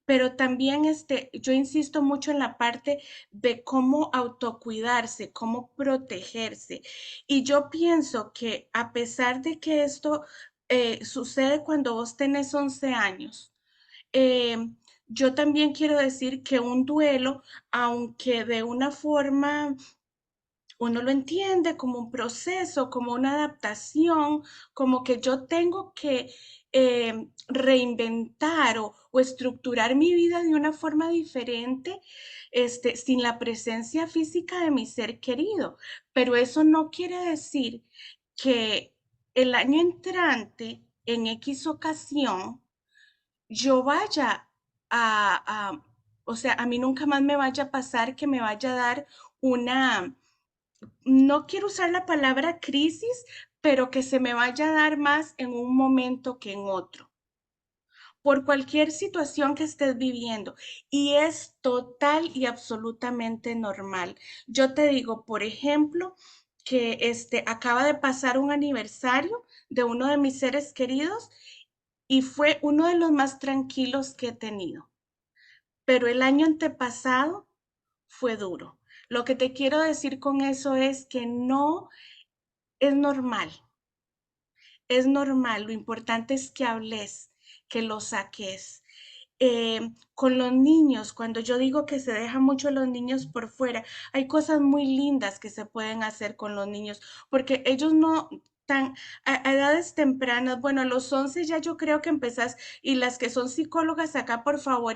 Pero también yo insisto mucho en la parte de cómo autocuidarse, cómo protegerse. Y yo pienso que a pesar de que esto sucede cuando vos tenés 11 años, eh, yo también quiero decir que un duelo, aunque de una forma uno lo entiende como un proceso, como una adaptación, como que yo tengo que reinventar o estructurar mi vida de una forma diferente, sin la presencia física de mi ser querido. Pero eso no quiere decir que el año entrante, en X ocasión, yo vaya o sea, a mí nunca más me vaya a pasar que me vaya a dar una, no quiero usar la palabra crisis, pero que se me vaya a dar más en un momento que en otro, por cualquier situación que estés viviendo. Y es total y absolutamente normal. Yo te digo, por ejemplo, que acaba de pasar un aniversario de uno de mis seres queridos y fue uno de los más tranquilos que he tenido. Pero el año antepasado fue duro. Lo que te quiero decir con eso es que no es normal, es normal. Lo importante es que hables, que lo saques. Con los niños, cuando yo digo que se dejan mucho los niños por fuera, hay cosas muy lindas que se pueden hacer con los niños, porque ellos no tan a edades tempranas, bueno, a los 11 ya yo creo que empezás, y las que son psicólogas acá, por favor,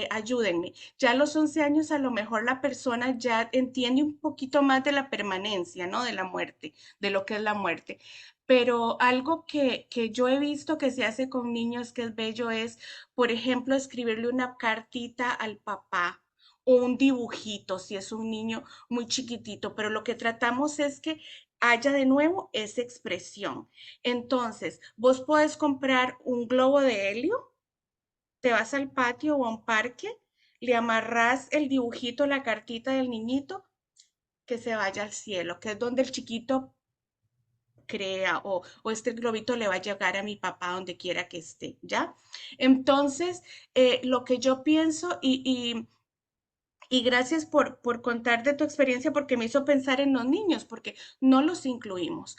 ayúdenme. Ya a los 11 años a lo mejor la persona ya entiende un poquito más de la permanencia, ¿no? De la muerte, de lo que es la muerte. Pero algo que yo he visto que se hace con niños que es bello es, por ejemplo, escribirle una cartita al papá o un dibujito si es un niño muy chiquitito, pero lo que tratamos es que haya de nuevo esa expresión. Entonces, vos podés comprar un globo de helio, te vas al patio o a un parque, le amarrás el dibujito, la cartita del niñito, que se vaya al cielo, que es donde el chiquito crea o este globito le va a llegar a mi papá donde quiera que esté, ¿ya? Entonces, lo que yo pienso y gracias por contar de tu experiencia porque me hizo pensar en los niños, porque no los incluimos,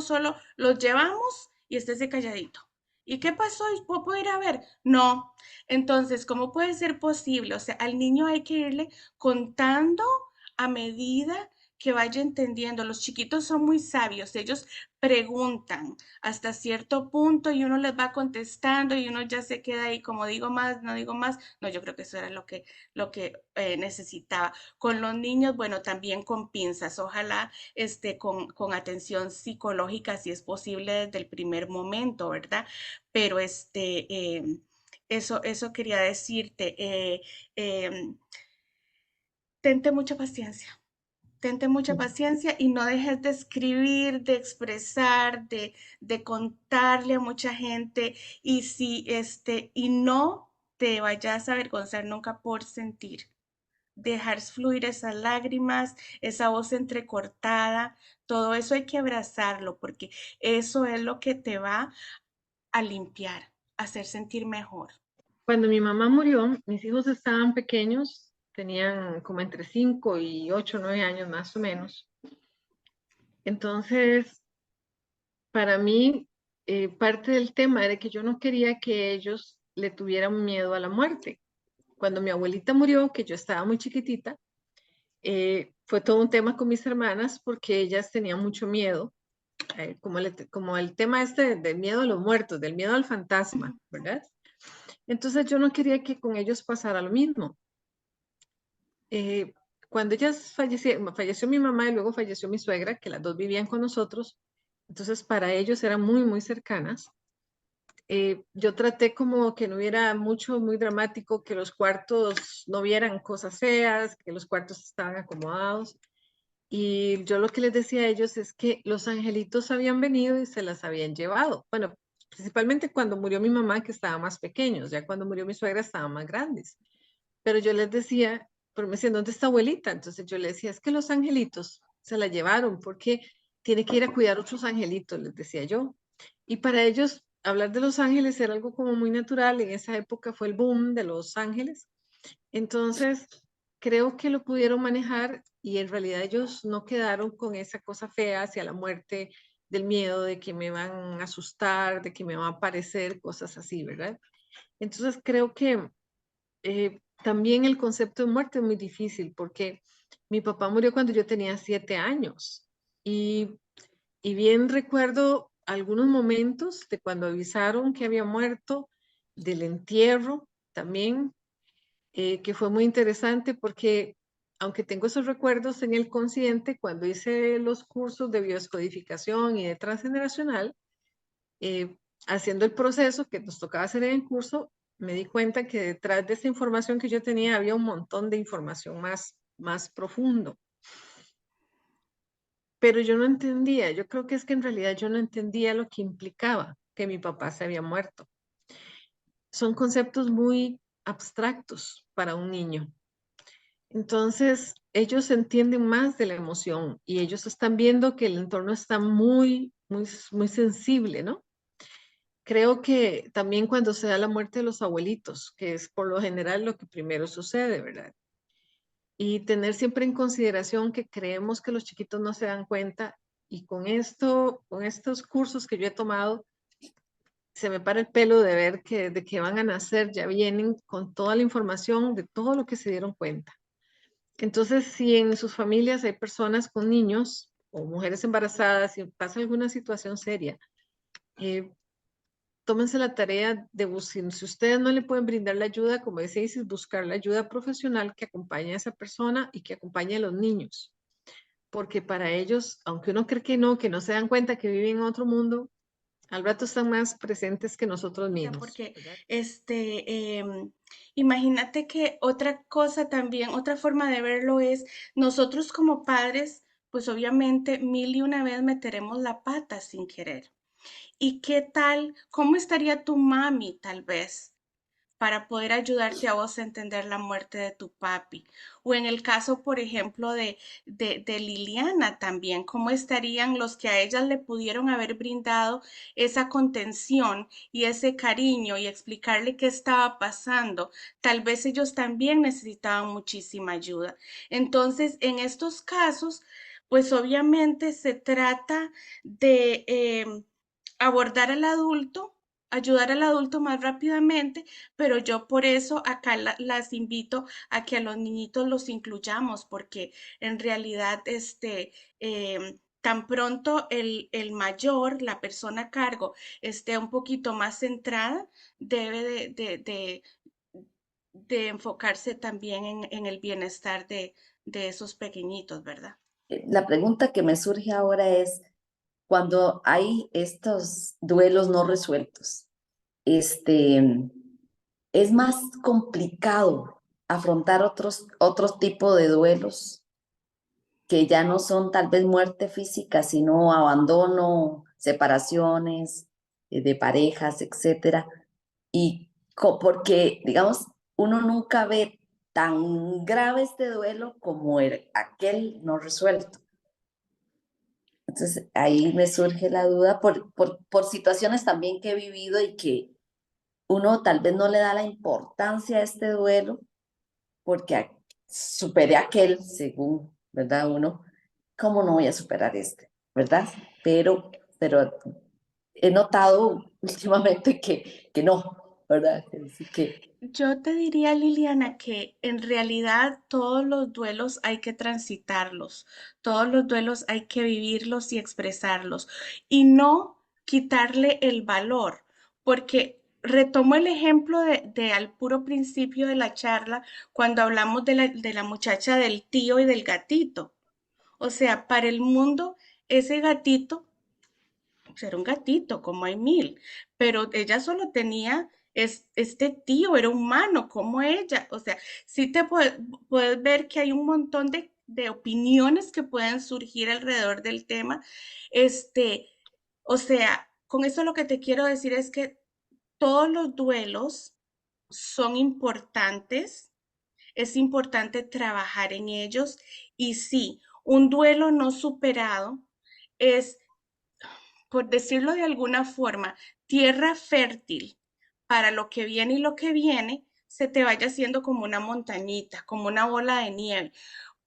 solo los llevamos y estése calladito. ¿Y qué pasó? ¿Puedo ir a ver? No. Entonces, ¿cómo puede ser posible? O sea, al niño hay que irle contando a medida que vaya entendiendo. Los chiquitos son muy sabios, ellos preguntan hasta cierto punto y uno les va contestando y uno ya se queda ahí como digo más, no digo más. No, yo creo que eso era lo que necesitaba. Con los niños, bueno, también con pinzas, ojalá con atención psicológica, si es posible desde el primer momento, ¿verdad? Pero eso quería decirte. Tente mucha paciencia. Tente mucha paciencia y no dejes de escribir, de expresar, de contarle a mucha gente y no te vayas a avergonzar nunca por sentir. Dejar fluir esas lágrimas, esa voz entrecortada, todo eso hay que abrazarlo porque eso es lo que te va a limpiar, a hacer sentir mejor. Cuando mi mamá murió, mis hijos estaban pequeños, tenían como entre 5 y 8, 9 años más o menos. Entonces, para mí, parte del tema era que yo no quería que ellos le tuvieran miedo a la muerte. Cuando mi abuelita murió, que yo estaba muy chiquitita, fue todo un tema con mis hermanas porque ellas tenían mucho miedo, como el tema del miedo a los muertos, del miedo al fantasma, ¿verdad? Entonces yo no quería que con ellos pasara lo mismo. Cuando ellas falleció mi mamá y luego falleció mi suegra, que las dos vivían con nosotros, entonces para ellos eran muy, muy cercanas. Yo traté como que no hubiera mucho, muy dramático, que los cuartos no vieran cosas feas, que los cuartos estaban acomodados. Y yo lo que les decía a ellos es que los angelitos habían venido y se las habían llevado. Bueno, principalmente cuando murió mi mamá, que estaba más pequeños, ya cuando murió mi suegra estaban más grandes. Pero yo les decía pero me decían, ¿dónde está abuelita? Entonces yo le decía, es que los angelitos se la llevaron porque tiene que ir a cuidar otros angelitos, les decía yo. Y para ellos, hablar de los ángeles era algo como muy natural. En esa época fue el boom de los ángeles. Entonces, creo que lo pudieron manejar y en realidad ellos no quedaron con esa cosa fea hacia la muerte, del miedo de que me van a asustar, de que me van a aparecer, cosas así, ¿verdad? Entonces, creo que también el concepto de muerte es muy difícil porque mi papá murió cuando yo tenía 7 años y, y bien recuerdo algunos momentos de cuando avisaron que había muerto, del entierro también, que fue muy interesante porque aunque tengo esos recuerdos en el consciente, cuando hice los cursos de biodescodificación y de transgeneracional, eh, haciendo el proceso que nos tocaba hacer en el curso, me di cuenta que detrás de esa información que yo tenía había un montón de información más profundo. Pero yo no entendía, yo creo que es que en realidad yo no entendía lo que implicaba que mi papá se había muerto. Son conceptos muy abstractos para un niño. Entonces, ellos entienden más de la emoción y ellos están viendo que el entorno está muy sensible, ¿no? Creo que también cuando se da la muerte de los abuelitos, que es por lo general lo que primero sucede, ¿verdad? Y tener siempre en consideración que creemos que los chiquitos no se dan cuenta y con esto, con estos cursos que yo he tomado, se me para el pelo de ver que de que van a nacer ya vienen con toda la información de todo lo que se dieron cuenta. Entonces, si en sus familias hay personas con niños o mujeres embarazadas y pasa alguna situación seria, eh, tómense la tarea de buscar, si ustedes no le pueden brindar la ayuda, como dice Isis, buscar la ayuda profesional que acompañe a esa persona y que acompañe a los niños. Porque para ellos, aunque uno cree que no se dan cuenta que viven en otro mundo, al rato están más presentes que nosotros mismos. Porque imagínate que otra cosa también, otra forma de verlo es nosotros como padres, pues obviamente mil y una vez meteremos la pata sin querer. ¿Y qué tal? ¿Cómo estaría tu mami tal vez para poder ayudarte a vos a entender la muerte de tu papi? O en el caso, por ejemplo, de Liliana también, ¿cómo estarían los que a ellas le pudieron haber brindado esa contención y ese cariño y explicarle qué estaba pasando? Tal vez ellos también necesitaban muchísima ayuda. Entonces, en estos casos, pues obviamente se trata de abordar al adulto, ayudar al adulto más rápidamente, pero yo por eso acá las invito a que a los niñitos los incluyamos, porque en realidad tan pronto el mayor, la persona a cargo, esté un poquito más centrada, debe de enfocarse también en el bienestar de esos pequeñitos, ¿verdad? La pregunta que me surge ahora es, cuando hay estos duelos no resueltos, es más complicado afrontar otros tipos de duelos que ya no son tal vez muerte física, sino abandono, separaciones de parejas, etcétera. Y porque, digamos, uno nunca ve tan grave este duelo como aquel no resuelto. Entonces ahí me surge la duda por situaciones también que he vivido y que uno tal vez no le da la importancia a este duelo porque superé aquel, según, ¿verdad? Uno, ¿cómo no voy a superar este? ¿Verdad? Pero he notado últimamente que no, ¿verdad? Así que Yo te diría, Liliana, que en realidad todos los duelos hay que transitarlos, todos los duelos hay que vivirlos y expresarlos y no quitarle el valor, porque retomo el ejemplo de al puro principio de la charla cuando hablamos de la muchacha del tío y del gatito. O sea, para el mundo, ese gatito era un gatito, como hay mil, pero ella solo tenía este tío, era humano como ella. O sea, sí puedes ver que hay un montón de opiniones que pueden surgir alrededor del tema. Este, o sea, con eso lo que te quiero decir es que todos los duelos son importantes, Es importante trabajar en ellos y sí, un duelo no superado es, por decirlo de alguna forma, tierra fértil para lo que viene y lo que viene, se te vaya haciendo como una montañita, como una bola de nieve.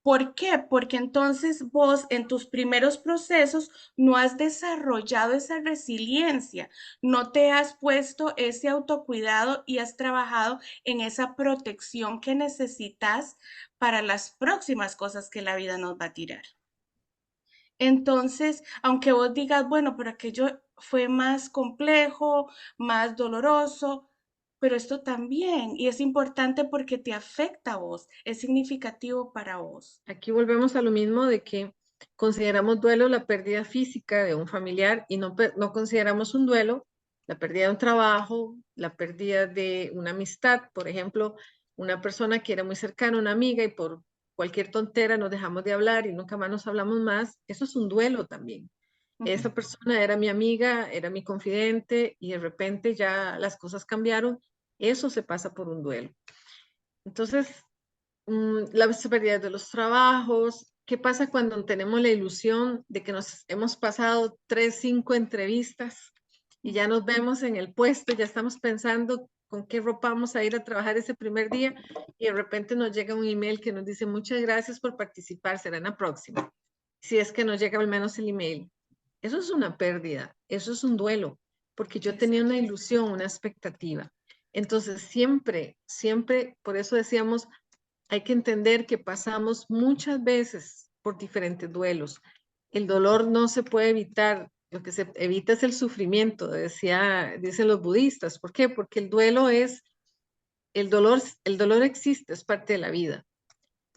¿Por qué? Porque entonces vos en tus primeros procesos no has desarrollado esa resiliencia, no te has puesto ese autocuidado y has trabajado en esa protección que necesitas para las próximas cosas que la vida nos va a tirar. Entonces, aunque vos digas, bueno, pero aquello fue más complejo, más doloroso, pero esto también, y es importante porque te afecta a vos, es significativo para vos. Aquí volvemos a lo mismo de que consideramos duelo la pérdida física de un familiar y no consideramos un duelo la pérdida de un trabajo, la pérdida de una amistad. Por ejemplo, una persona que era muy cercana, una amiga, y por cualquier tontera nos dejamos de hablar y nunca más nos hablamos más. Eso es un duelo también. Esa persona era mi amiga, era mi confidente y de repente ya las cosas cambiaron. Eso se pasa por un duelo. Entonces, las pérdidas de los trabajos, ¿qué pasa cuando tenemos la ilusión de que nos hemos pasado 3, 5 entrevistas y ya nos vemos en el puesto, ya estamos pensando con qué ropa vamos a ir a trabajar ese primer día y de repente nos llega un email que nos dice muchas gracias por participar, será en la próxima? Si es que nos llega al menos el email. Eso es una pérdida, eso es un duelo, porque yo tenía una ilusión, una expectativa. Entonces, siempre, siempre, por eso decíamos, hay que entender que pasamos muchas veces por diferentes duelos. El dolor no se puede evitar, lo que se evita es el sufrimiento, dicen los budistas. ¿Por qué? Porque el dolor existe, es parte de la vida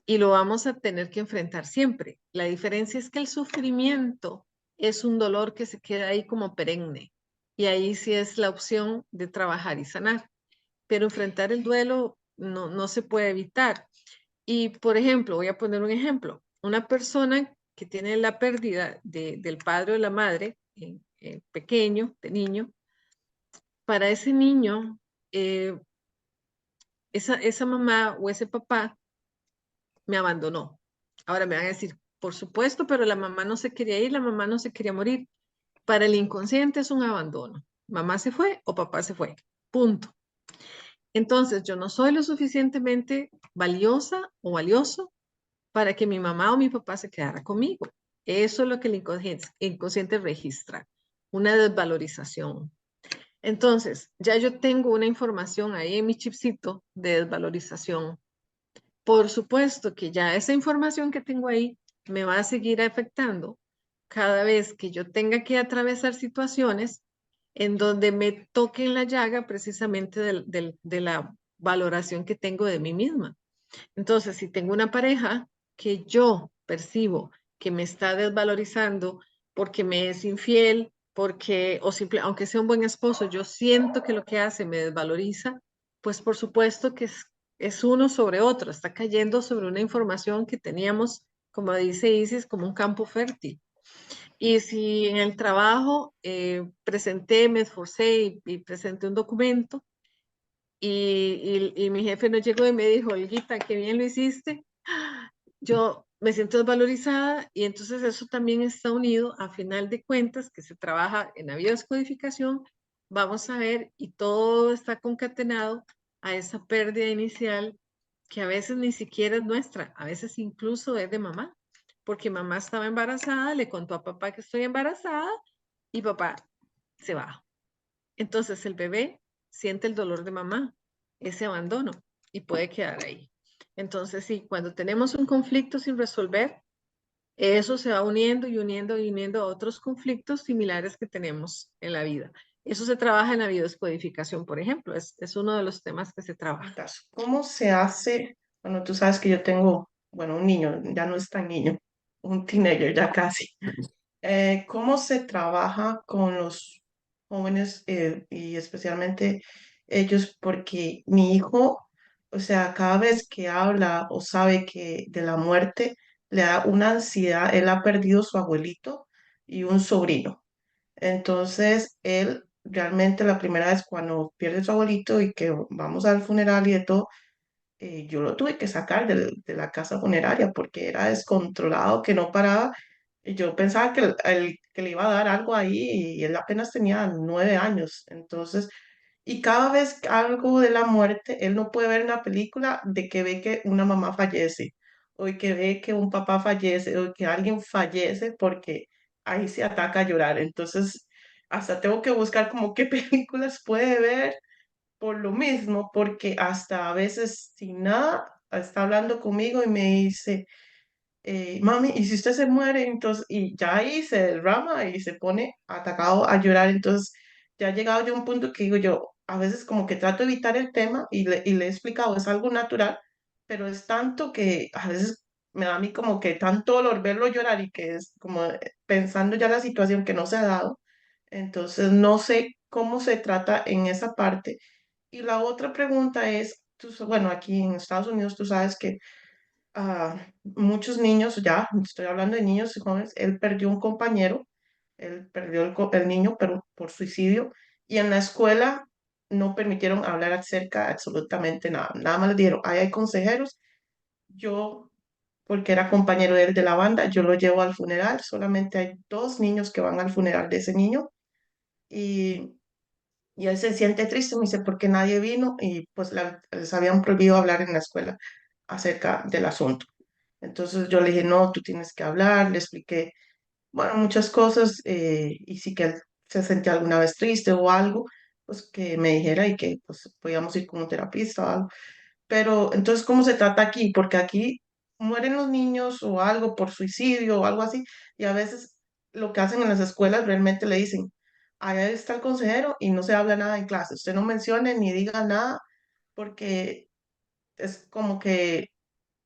y lo vamos a tener que enfrentar siempre. La diferencia es que el sufrimiento es un dolor que se queda ahí como perenne y ahí sí es la opción de trabajar y sanar. Pero enfrentar el duelo no se puede evitar. Y, por ejemplo, voy a poner un ejemplo. Una persona que tiene la pérdida del padre o la madre pequeño, de niño, para ese niño, eh, esa mamá o ese papá me abandonó. Ahora me van a decir, por supuesto, pero la mamá no se quería ir, la mamá no se quería morir. Para el inconsciente es un abandono. Mamá se fue o papá se fue. Punto. Entonces, yo no soy lo suficientemente valiosa o valioso para que mi mamá o mi papá se quedara conmigo. Eso es lo que el inconsciente registra, una desvalorización. Entonces, ya yo tengo una información ahí en mi chipcito de desvalorización. Por supuesto que ya esa información que tengo ahí me va a seguir afectando cada vez que yo tenga que atravesar situaciones en donde me toquen la llaga precisamente de la valoración que tengo de mí misma. Entonces, si tengo una pareja que yo percibo que me está desvalorizando porque me es infiel, porque, o simple, aunque sea un buen esposo, yo siento que lo que hace me desvaloriza, pues por supuesto que es uno sobre otro, está cayendo sobre una información que teníamos, como dice Isis, como un campo fértil. Y si en el trabajo presenté, me esforcé y presenté un documento, y mi jefe no llegó y me dijo, Olguita, qué bien lo hiciste. Yo me siento desvalorizada y entonces eso también está unido a final de cuentas que se trabaja en la biodescodificación. Vamos a ver y todo está concatenado a esa pérdida inicial que a veces ni siquiera es nuestra, a veces incluso es de mamá, porque mamá estaba embarazada, le contó a papá que estoy embarazada y papá se va. Entonces el bebé siente el dolor de mamá, ese abandono, y puede quedar ahí. Entonces, sí, cuando tenemos un conflicto sin resolver, eso se va uniendo y uniendo y uniendo a otros conflictos similares que tenemos en la vida. Eso se trabaja en la biodescodificación, por ejemplo, es uno de los temas que se trabaja. ¿Cómo se hace? Bueno, tú sabes que yo tengo, bueno, un niño, ya no es tan niño, un teenager ya casi. ¿Cómo se trabaja con los jóvenes y especialmente ellos? Porque mi hijo, o sea, cada vez que habla o sabe que de la muerte, le da una ansiedad. Él ha perdido su abuelito y un sobrino. Entonces, él realmente la primera vez cuando pierde su abuelito y que vamos al funeral y de todo, yo lo tuve que sacar de la casa funeraria porque era descontrolado, que no paraba. Y yo pensaba que le iba a dar algo ahí y él apenas tenía 9 años. Entonces, y cada vez que algo de la muerte, él no puede ver una película de que ve que una mamá fallece o que ve que un papá fallece o que alguien fallece porque ahí se ataca a llorar. Entonces, hasta tengo que buscar como qué películas puede ver por lo mismo, porque hasta a veces sin nada está hablando conmigo y me dice, mami, ¿y si usted se muere? Entonces, y ya ahí se derrama y se pone atacado a llorar. Entonces, ya ha llegado yo a un punto que digo yo, a veces como que trato de evitar el tema y le he explicado, es algo natural, pero es tanto que a veces me da a mí como que tanto dolor verlo llorar y que es como pensando ya la situación que no se ha dado. Entonces, no sé cómo se trata en esa parte. Y la otra pregunta es, bueno, aquí en Estados Unidos tú sabes que muchos niños, ya estoy hablando de niños y jóvenes, él perdió un compañero, él perdió el niño pero por suicidio y en la escuela no permitieron hablar acerca de absolutamente nada, nada más le dijeron, ahí hay consejeros, yo, porque era compañero de él de la banda, yo lo llevo al funeral, solamente hay 2 niños que van al funeral de ese niño y y él se siente triste, me dice, porque nadie vino y pues les habían prohibido hablar en la escuela acerca del asunto. Entonces yo le dije, no, tú tienes que hablar, le expliqué, bueno, muchas cosas y si que él se sentía alguna vez triste o algo, pues que me dijera y que pues podíamos ir con un terapista o algo. Pero entonces, ¿cómo se trata aquí? Porque aquí mueren los niños o algo por suicidio o algo así, y a veces lo que hacen en las escuelas realmente le dicen, allá está el consejero y no se habla nada en clase, usted no mencione ni diga nada, porque es como que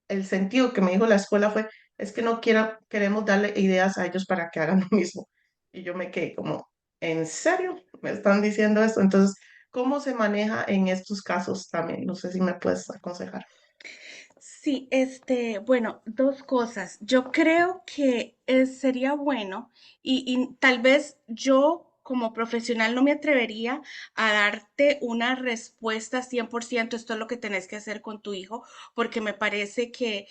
el sentido que me dijo la escuela fue, es que no queremos darle ideas a ellos para que hagan lo mismo. Y yo me quedé como, ¿en serio? ¿Me están diciendo esto? Entonces, ¿cómo se maneja en estos casos también? No sé si me puedes aconsejar. Sí, bueno, dos cosas. Yo creo que sería bueno y tal vez yo como profesional no me atrevería a darte una respuesta 100%, esto es lo que tenés que hacer con tu hijo, porque me parece que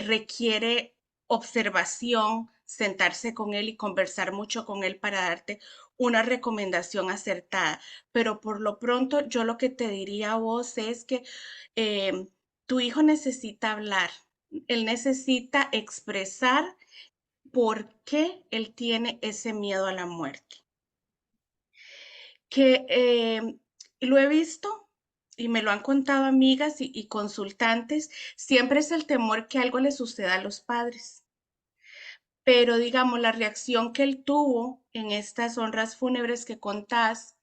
requiere observación, sentarse con él y conversar mucho con él para darte una recomendación acertada. Pero por lo pronto, yo lo que te diría a vos es que em, tu hijo necesita hablar, él necesita expresar por qué él tiene ese miedo a la muerte. Que lo he visto y me lo han contado amigas y consultantes, siempre es el temor que algo le suceda a los padres. Pero digamos, la reacción que él tuvo en estas honras fúnebres que contás,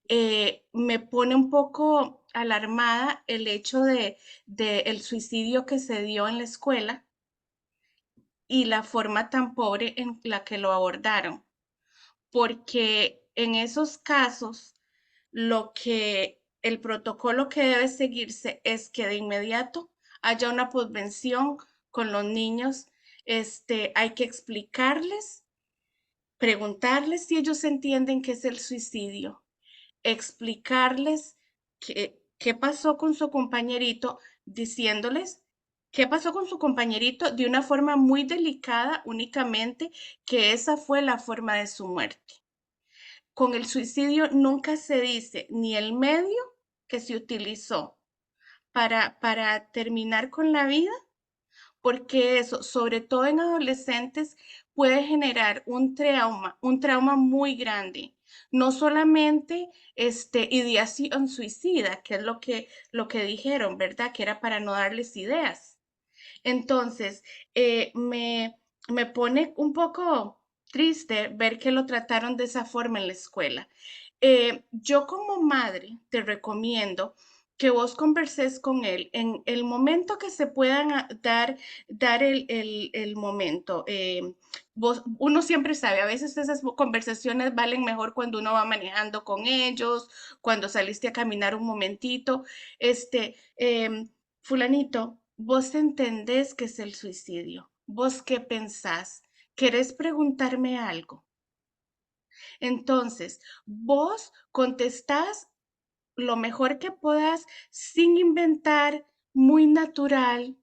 me pone un poco alarmada el hecho de el suicidio que se dio en la escuela y la forma tan pobre en la que lo abordaron, porque en esos casos lo que el protocolo que debe seguirse es que de inmediato haya una posvención con los niños, hay que explicarles, preguntarles si ellos entienden qué es el suicidio, explicarles qué pasó con su compañerito, diciéndoles qué pasó con su compañerito de una forma muy delicada, únicamente que esa fue la forma de su muerte. Con el suicidio nunca se dice ni el medio que se utilizó para terminar con la vida, porque eso, sobre todo en adolescentes, puede generar un trauma muy grande. No solamente ideación suicida, que es lo que dijeron, ¿verdad? Que era para no darles ideas. Entonces, me pone un poco triste ver que lo trataron de esa forma en la escuela. Yo como madre te recomiendo que vos converses con él en el momento que se puedan dar el momento. Uno siempre sabe, a veces esas conversaciones valen mejor cuando uno va manejando con ellos, cuando saliste a caminar un momentito. Fulanito, vos entendés qué es el suicidio. ¿Vos qué pensás? ¿Querés preguntarme algo? Entonces, vos contestás lo mejor que puedas sin inventar, muy natural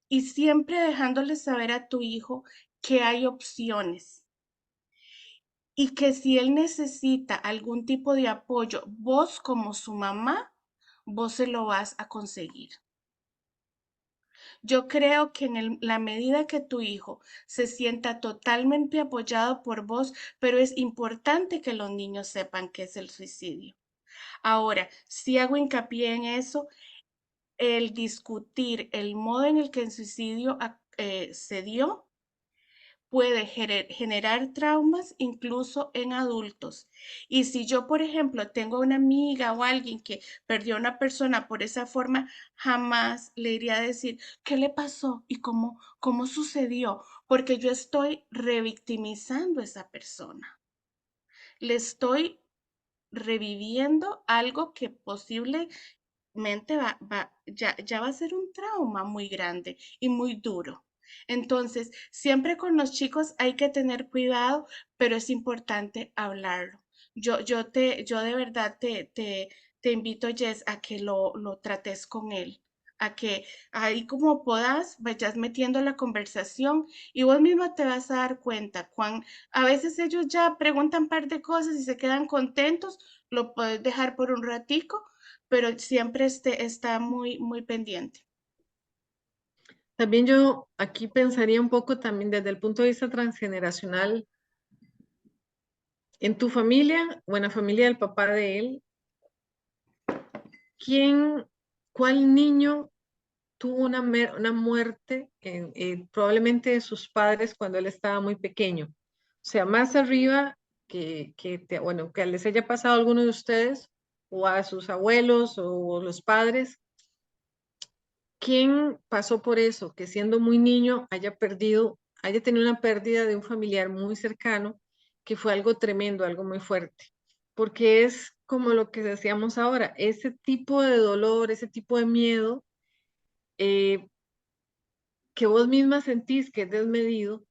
y siempre dejándole saber a tu hijo que hay opciones y que si él necesita algún tipo de apoyo, vos como su mamá, vos se lo vas a conseguir. Yo creo que en la medida que tu hijo se sienta totalmente apoyado por vos, pero es importante que los niños sepan qué es el suicidio. Ahora, si hago hincapié en eso, el discutir el modo en el que el suicidio se dio puede generar traumas incluso en adultos. Y si yo, por ejemplo, tengo una amiga o alguien que perdió a una persona por esa forma, jamás le iría a decir qué le pasó y cómo sucedió, porque yo estoy revictimizando a esa persona. Le estoy reviviendo algo que posiblemente ya va a ser un trauma muy grande y muy duro. Entonces, siempre con los chicos hay que tener cuidado, pero es importante hablarlo. Yo de verdad te invito, Jess, a que lo trates con él, a que ahí como puedas vayas metiendo la conversación y vos misma te vas a dar cuenta. A veces ellos ya preguntan un par de cosas y se quedan contentos, lo puedes dejar por un ratico, pero siempre está muy, muy pendiente. También yo aquí pensaría un poco también desde el punto de vista transgeneracional, en tu familia o en la familia del papá de él, ¿quién, cuál niño tuvo una muerte probablemente de sus padres cuando él estaba muy pequeño? O sea, más arriba bueno, que les haya pasado a alguno de ustedes o a sus abuelos o los padres. ¿Quién pasó por eso? Que siendo muy niño haya tenido una pérdida de un familiar muy cercano, que fue algo tremendo, algo muy fuerte. Porque es como lo que decíamos ahora, ese tipo de dolor, ese tipo de miedo, eh, que vos misma sentís que es desmedido,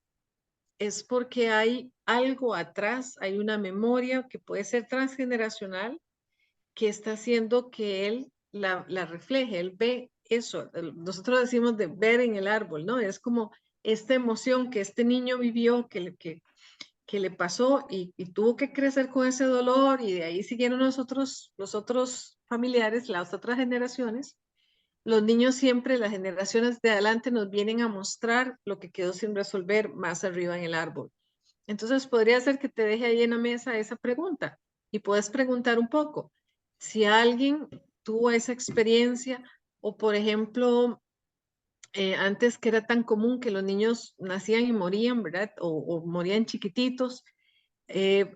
es porque hay algo atrás, hay una memoria que puede ser transgeneracional, que está haciendo que él la refleje, él ve eso. Nosotros decimos de ver en el árbol, ¿no? Es como esta emoción que este niño vivió, que le pasó y tuvo que crecer con ese dolor y de ahí siguieron los otros familiares, las otras generaciones. Los niños siempre, las generaciones de adelante nos vienen a mostrar lo que quedó sin resolver más arriba en el árbol. Entonces podría ser que te deje ahí en la mesa esa pregunta y puedes preguntar un poco si alguien tuvo esa experiencia o, por ejemplo, antes que era tan común que los niños nacían y morían, ¿verdad? O morían chiquititos.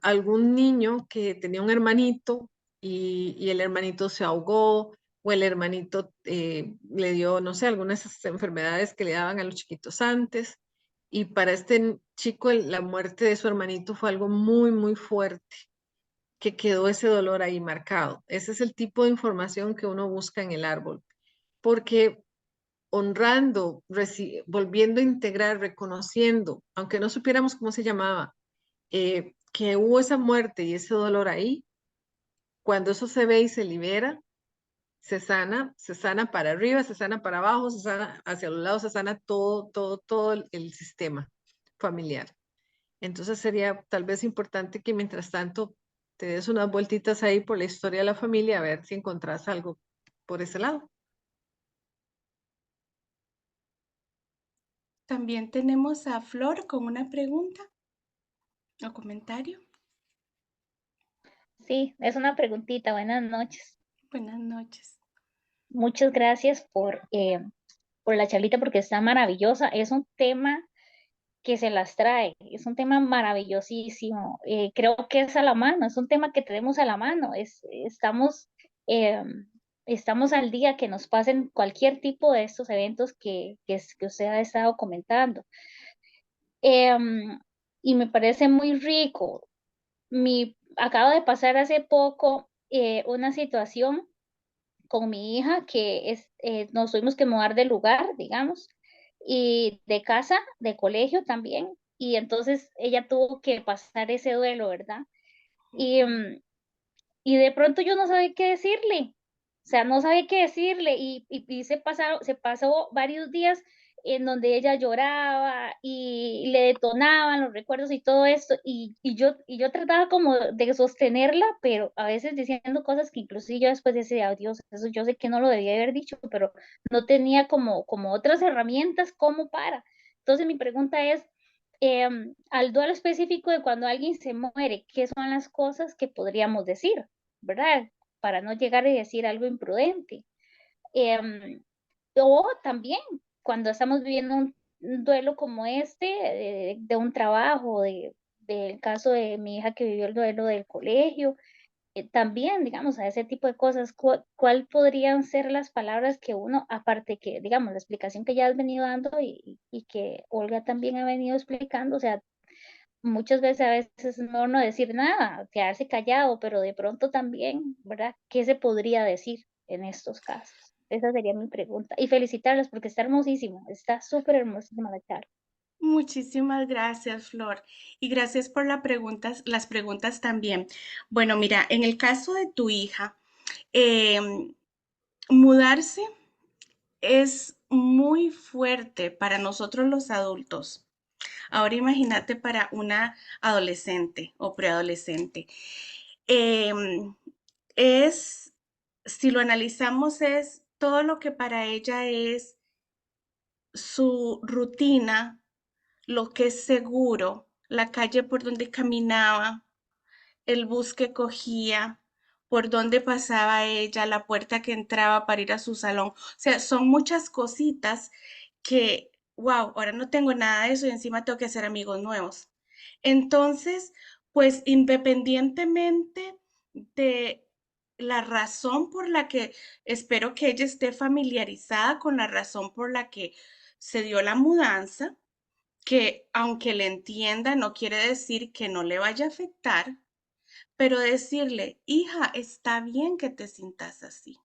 Algún niño que tenía un hermanito y el hermanito se ahogó o el hermanito le dio, no sé, algunas enfermedades que le daban a los chiquitos antes. Y para este chico la muerte de su hermanito fue algo muy, muy fuerte, que quedó ese dolor ahí marcado. Ese es el tipo de información que uno busca en el árbol, porque honrando, volviendo a integrar, reconociendo, aunque no supiéramos cómo se llamaba, que hubo esa muerte y ese dolor ahí, cuando eso se ve y se libera, se sana para arriba, se sana para abajo, se sana hacia los lados, se sana todo el sistema familiar. Entonces sería tal vez importante que mientras tanto te des unas vueltitas ahí por la historia de la familia a ver si encontrás algo por ese lado. También tenemos a Flor con una pregunta o comentario. Sí, es una preguntita. Buenas noches. Buenas noches. Muchas gracias por la charlita porque está maravillosa. Es un tema que se las trae, es un tema maravillosísimo. Creo que es a la mano, es un tema que tenemos a la mano. Eh, estamos al día que nos pasen cualquier tipo de estos eventos que usted ha estado comentando. Y me parece muy rico. Acabo de pasar hace poco una situación con mi hija nos tuvimos que mudar de lugar, digamos, y de casa, de colegio también, y entonces ella tuvo que pasar ese duelo, ¿verdad? Y, y de pronto yo no sabía qué decirle, O sea, no sabía qué decirle y se pasó varios días en donde ella lloraba y le detonaban los recuerdos y todo esto, y yo trataba como de sostenerla, pero a veces diciendo cosas que incluso yo después decía, "Oh, Dios, eso yo sé que no lo debía haber dicho, pero no tenía como otras herramientas como para". Entonces mi pregunta es, al duelo específico de cuando alguien se muere, ¿qué son las cosas que podríamos decir, verdad? Para no llegar y decir algo imprudente. Em, o también cuando estamos viviendo un duelo como este, de un trabajo, del caso de mi hija que vivió el duelo del colegio, también, digamos, a ese tipo de cosas, ¿cuál podrían ser las palabras que uno, aparte que, digamos, la explicación que ya has venido dando y que Olga también ha venido explicando, o sea, muchas veces a veces es mejor no decir nada, quedarse callado, pero de pronto también, ¿verdad? ¿Qué se podría decir en estos casos? Esa sería mi pregunta. Y felicitarlas porque está hermosísimo, está súper hermosísima la charla. Muchísimas gracias, Flor. Y gracias por las preguntas también. Bueno, mira, en el caso de tu hija, mudarse es muy fuerte para nosotros los adultos. Ahora imagínate para una adolescente o preadolescente. Em, es, si lo analizamos, es todo lo que para ella es su rutina, lo que es seguro, la calle por donde caminaba, el bus que cogía, por donde pasaba ella, la puerta que entraba para ir a su salón. O sea, son muchas cositas que, wow, ahora no tengo nada de eso y encima tengo que hacer amigos nuevos. Entonces, pues independientemente de la razón por la que espero que ella esté familiarizada con la razón por la que se dio la mudanza, que aunque le entienda, no quiere decir que no le vaya a afectar, pero decirle, hija, está bien que te sientas así.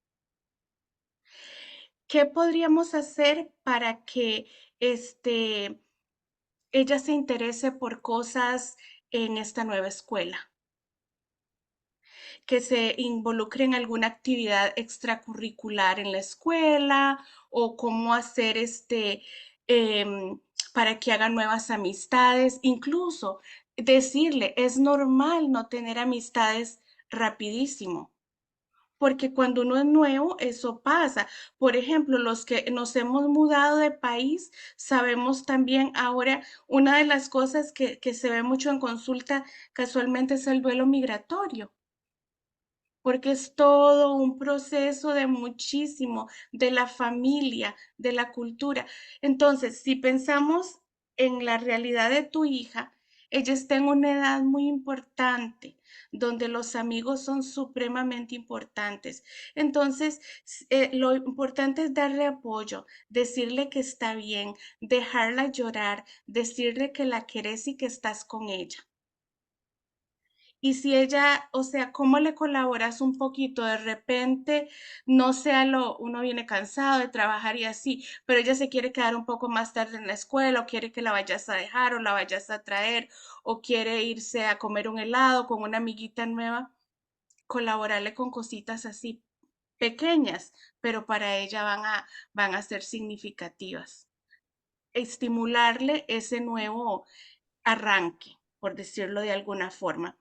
¿Qué podríamos hacer para que ella se interese por cosas en esta nueva escuela? Que se involucre en alguna actividad extracurricular en la escuela o cómo hacer para que haga nuevas amistades, incluso decirle, es normal no tener amistades rapidísimo, porque cuando uno es nuevo, eso pasa. Por ejemplo, los que nos hemos mudado de país, sabemos también ahora, una de las cosas que se ve mucho en consulta casualmente es el duelo migratorio, porque es todo un proceso de muchísimo, de la familia, de la cultura. Entonces, si pensamos en la realidad de tu hija, ella está en una edad muy importante, donde los amigos son supremamente importantes. Entonces, lo importante es darle apoyo, decirle que está bien, dejarla llorar, decirle que la querés y que estás con ella. Y si ella, o sea, ¿cómo le colaboras un poquito? De repente, no sea uno viene cansado de trabajar y así, pero ella se quiere quedar un poco más tarde en la escuela, o quiere que la vayas a dejar, o la vayas a traer, o quiere irse a comer un helado con una amiguita nueva, colaborarle con cositas así pequeñas, pero para ella van a ser significativas. Estimularle ese nuevo arranque, por decirlo de alguna forma.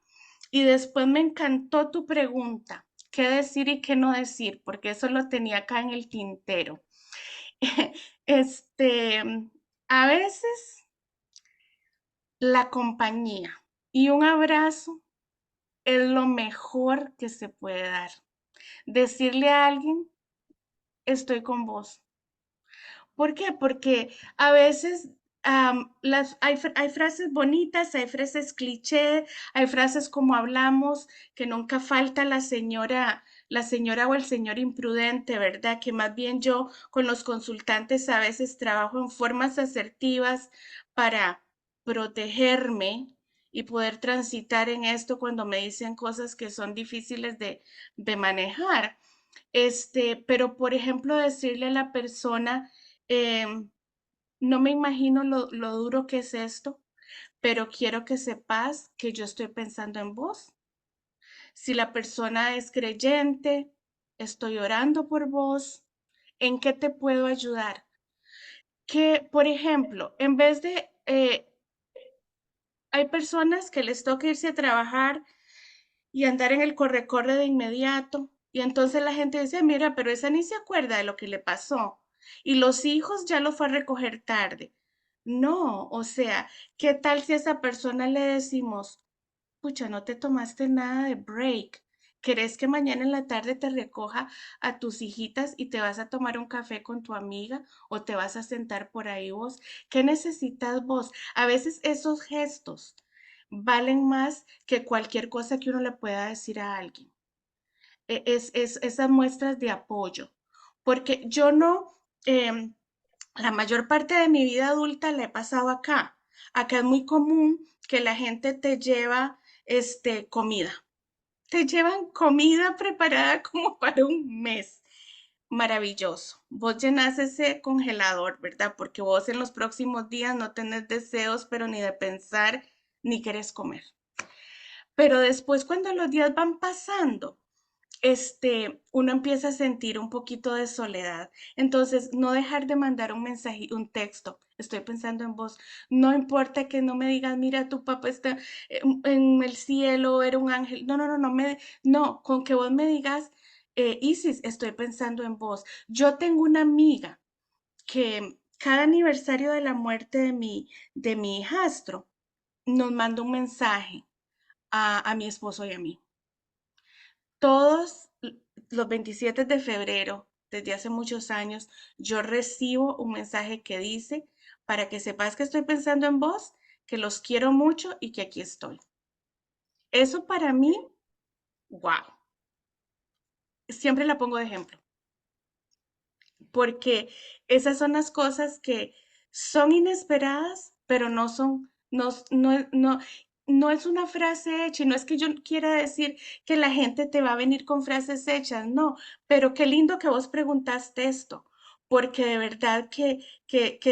Y después me encantó tu pregunta, qué decir y qué no decir, porque eso lo tenía acá en el tintero. Este, a veces la compañía y un abrazo es lo mejor que se puede dar. Decirle a alguien, estoy con vos. ¿Por qué? Porque a veces hay frases bonitas, hay frases cliché, hay frases como hablamos, que nunca falta la señora o el señor imprudente, ¿verdad? Que más bien yo con los consultantes a veces trabajo en formas asertivas para protegerme y poder transitar en esto cuando me dicen cosas que son difíciles de manejar. Pero por ejemplo, decirle a la persona, no me imagino lo duro que es esto, pero quiero que sepas que yo estoy pensando en vos. Si la persona es creyente, estoy orando por vos, ¿en qué te puedo ayudar? Que, por ejemplo, en vez de, hay personas que les toca irse a trabajar y andar en el corre-corre de inmediato. Y entonces la gente dice, mira, pero esa ni se acuerda de lo que le pasó. Y los hijos ya lo fue a recoger tarde. No, o sea, ¿qué tal si a esa persona le decimos, pucha, no te tomaste nada de break? ¿Querés que mañana en la tarde te recoja a tus hijitas y te vas a tomar un café con tu amiga o te vas a sentar por ahí vos? ¿Qué necesitas vos? A veces esos gestos valen más que cualquier cosa que uno le pueda decir a alguien. Esas muestras de apoyo. Porque yo no, eh, la mayor parte de mi vida adulta la he pasado acá. Acá es muy común que la gente te lleva comida. Te llevan comida preparada como para un mes. Maravilloso. Vos llenás ese congelador, ¿verdad? Porque vos en los próximos días no tenés deseos, pero ni de pensar, ni querés comer. Pero después, cuando los días van pasando, uno empieza a sentir un poquito de soledad. Entonces, no dejar de mandar un mensaje, un texto. Estoy pensando en vos. No importa que no me digas, mira, tu papá está en el cielo, era un ángel. No, no, no, no, con que vos me digas, Isis, estoy pensando en vos. Yo tengo una amiga que cada aniversario de la muerte de mi hijastro nos manda un mensaje a mi esposo y a mí. Todos los 27 de febrero, desde hace muchos años, yo recibo un mensaje que dice, para que sepas que estoy pensando en vos, que los quiero mucho y que aquí estoy. Eso para mí, wow, siempre la pongo de ejemplo, porque esas son las cosas que son inesperadas, pero no son, no es una frase hecha, y no es que yo quiera decir que la gente te va a venir con frases hechas, no, pero qué lindo que vos preguntaste esto, porque de verdad que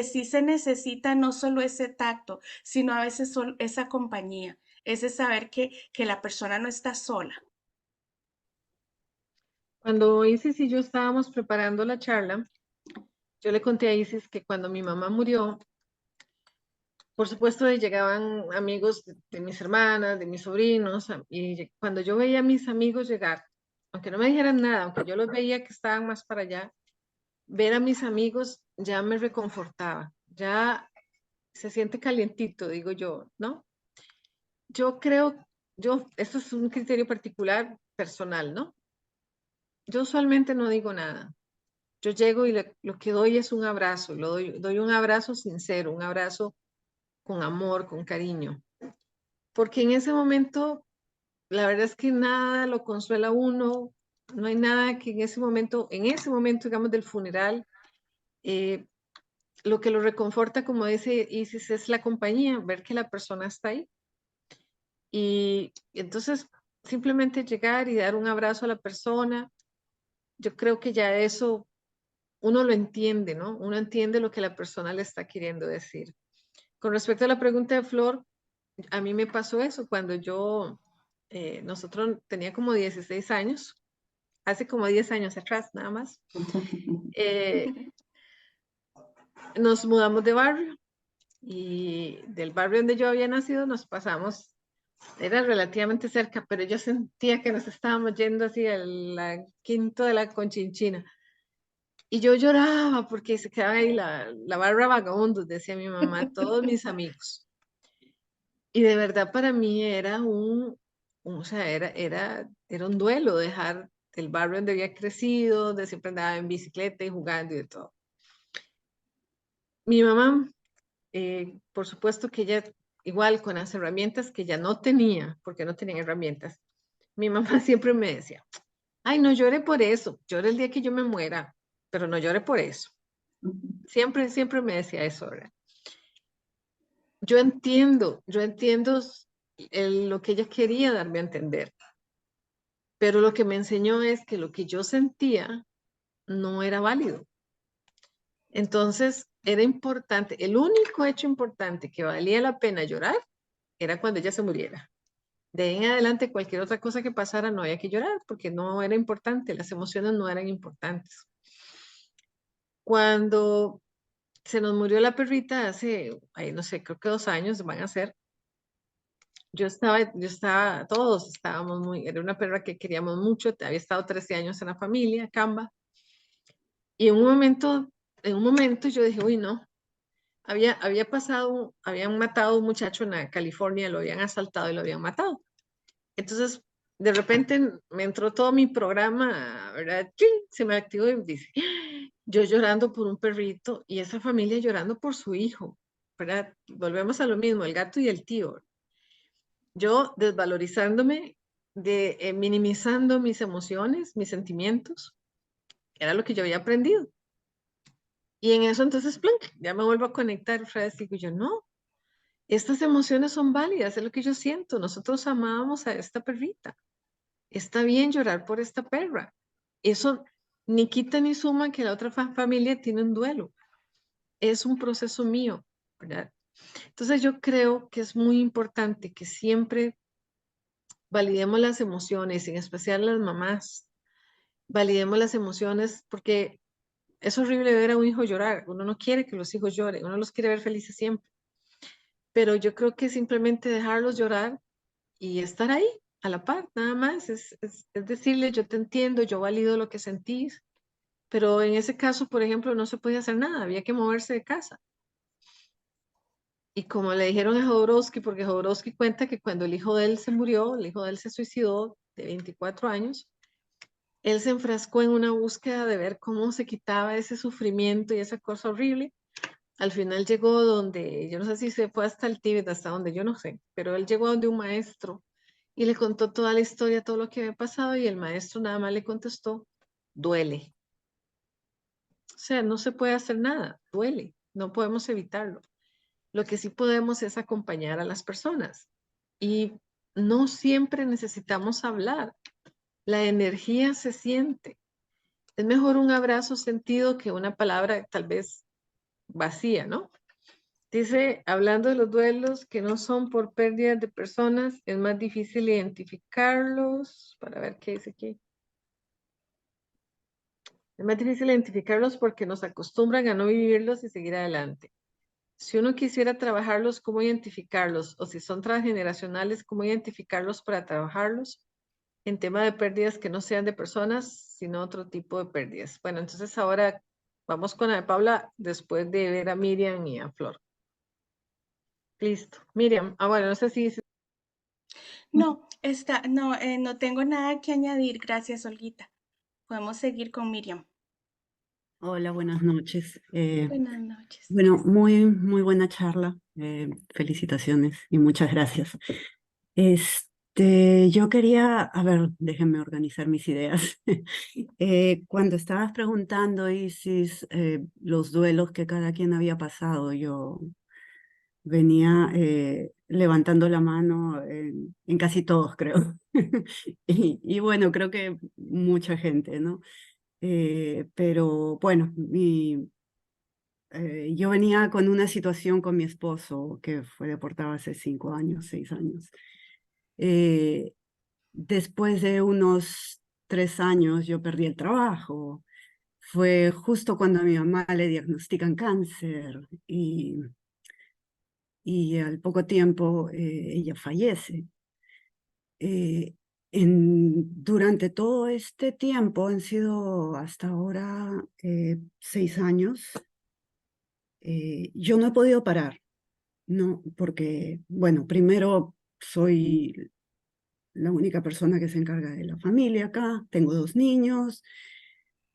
sí se necesita no solo ese tacto, sino a veces esa compañía, ese saber que la persona no está sola. Cuando Isis y yo estábamos preparando la charla, yo le conté a Isis que cuando mi mamá murió, por supuesto llegaban amigos de mis hermanas, de mis sobrinos, y cuando yo veía a mis amigos llegar, aunque no me dijeran nada, aunque yo los veía que estaban más para allá, ver a mis amigos ya me reconfortaba, ya se siente calientito, digo yo, ¿no? Yo creo, esto es un criterio particular, personal, ¿no? Yo usualmente no digo nada. Yo llego y lo que doy es un abrazo, doy un abrazo sincero, un abrazo con amor, con cariño. Porque en ese momento, la verdad es que nada lo consuela a uno, no hay nada que en ese momento, digamos, del funeral, lo que lo reconforta, como dice Isis, es la compañía, ver que la persona está ahí. Y entonces, simplemente llegar y dar un abrazo a la persona, yo creo que ya eso uno lo entiende, ¿no? Uno entiende lo que la persona le está queriendo decir. Con respecto a la pregunta de Flor, a mí me pasó eso cuando nosotros tenía como 16 años, hace como 10 años atrás nada más, nos mudamos de barrio y del barrio donde yo había nacido nos pasamos, era relativamente cerca, pero yo sentía que nos estábamos yendo así al quinto de la Conchinchina. Y yo lloraba porque se quedaba ahí la barra vagabundos, decía mi mamá, todos mis amigos. Y de verdad para mí era o sea, era un duelo dejar el barrio donde había crecido, donde siempre andaba en bicicleta y jugando y de todo. Mi mamá, por supuesto que ella, igual con las herramientas que ya no tenía, porque no tenía herramientas, mi mamá siempre me decía, ay, no llore por eso, llore el día que yo me muera, pero no llore por eso. Siempre, siempre me decía eso, ¿verdad? Yo entiendo lo que ella quería darme a entender, pero lo que me enseñó es que lo que yo sentía no era válido. Entonces, era importante, el único hecho importante que valía la pena llorar era cuando ella se muriera. De ahí en adelante, cualquier otra cosa que pasara no había que llorar porque no era importante, las emociones no eran importantes. Cuando se nos murió la perrita hace, ay, no sé, creo que 2 años van a ser, todos estábamos era una perra que queríamos mucho, había estado 13 años en la familia, Camba, y en un momento yo dije, uy, no, habían matado a un muchacho en California, lo habían asaltado y lo habían matado. Entonces, de repente me entró todo mi programa, ¿verdad? ¡Cling! Se me activó y dice, yo llorando por un perrito y esa familia llorando por su hijo, ¿verdad? Volvemos a lo mismo, el gato y el tío. Yo desvalorizándome, minimizando mis emociones, mis sentimientos, era lo que yo había aprendido. Y en eso entonces, ¡plunk! Ya me vuelvo a conectar, Fred, digo yo, no, estas emociones son válidas, es lo que yo siento. Nosotros amábamos a esta perrita. Está bien llorar por esta perra. Eso ni quita ni suma que la otra familia tiene un duelo. Es un proceso mío, ¿verdad? Entonces yo creo que es muy importante que siempre validemos las emociones, en especial las mamás. Validemos las emociones porque es horrible ver a un hijo llorar. Uno no quiere que los hijos lloren, uno los quiere ver felices siempre. Pero yo creo que simplemente dejarlos llorar y estar ahí a la par, nada más. Es decirle, yo te entiendo, yo valido lo que sentís, pero en ese caso, por ejemplo, no se podía hacer nada, había que moverse de casa. Y como le dijeron a Jodorowsky, porque Jodorowsky cuenta que cuando el hijo de él se murió, el hijo de él se suicidó de 24 años, él se enfrascó en una búsqueda de ver cómo se quitaba ese sufrimiento y esa cosa horrible. Al final llegó donde, yo no sé si se fue hasta el Tíbet, hasta donde, yo no sé, pero él llegó donde un maestro y le contó toda la historia, todo lo que había pasado y el maestro nada más le contestó, duele. O sea, no se puede hacer nada, duele, no podemos evitarlo. Lo que sí podemos es acompañar a las personas y no siempre necesitamos hablar. La energía se siente. Es mejor un abrazo sentido que una palabra tal vez vacía, ¿no? Dice, hablando de los duelos que no son por pérdidas de personas, es más difícil identificarlos. Para ver qué dice aquí. Es más difícil identificarlos porque nos acostumbran a no vivirlos y seguir adelante. Si uno quisiera trabajarlos, ¿cómo identificarlos? O si son transgeneracionales, ¿cómo identificarlos para trabajarlos? En tema de pérdidas que no sean de personas, sino otro tipo de pérdidas. Bueno, entonces ahora vamos con la de Paula después de ver a Miriam y a Flor. Listo. Miriam, bueno, no sé si... No, no tengo nada que añadir. Gracias, Olguita. Podemos seguir con Miriam. Hola, buenas noches. Buenas noches. Bueno, muy buena charla. Felicitaciones y muchas gracias. Yo quería, a ver, déjenme organizar mis ideas. Cuando estabas preguntando, Isis, los duelos que cada quien había pasado, yo venía levantando la mano en casi todos, creo. Y bueno, creo que mucha gente, ¿no? Pero bueno, yo venía con una situación con mi esposo que fue deportado hace 5 años, 6 años. Después de unos 3 años yo perdí el trabajo. Fue justo cuando a mi mamá le diagnostican cáncer y al poco tiempo ella fallece. Durante todo este tiempo, han sido hasta ahora 6 años, yo no he podido parar, ¿no? Porque, bueno, primero soy la única persona que se encarga de la familia acá, tengo 2 niños,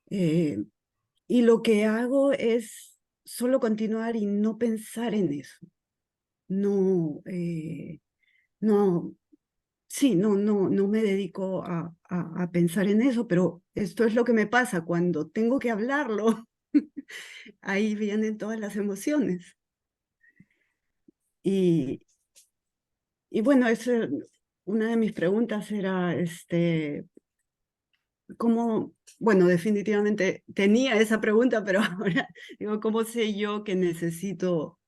y lo que hago es solo continuar y no pensar en eso. No, no, sí, no me dedico a pensar en eso, pero esto es lo que me pasa cuando tengo que hablarlo. Ahí vienen todas las emociones. Y bueno, una de mis preguntas era, ¿cómo? Bueno, definitivamente tenía esa pregunta, pero ahora digo, ¿cómo sé yo que necesito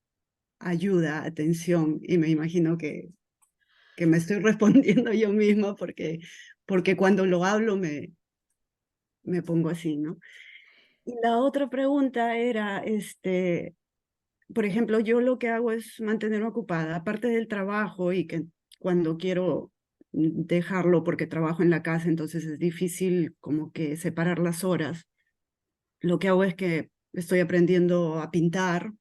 ayuda, atención? Y me imagino que que me estoy respondiendo yo misma porque cuando lo hablo me pongo así, ¿no? Y la otra pregunta era, por ejemplo, yo lo que hago es mantenerme ocupada, aparte del trabajo y que cuando quiero dejarlo porque trabajo en la casa, entonces es difícil como que separar las horas. Lo que hago es que estoy aprendiendo a pintar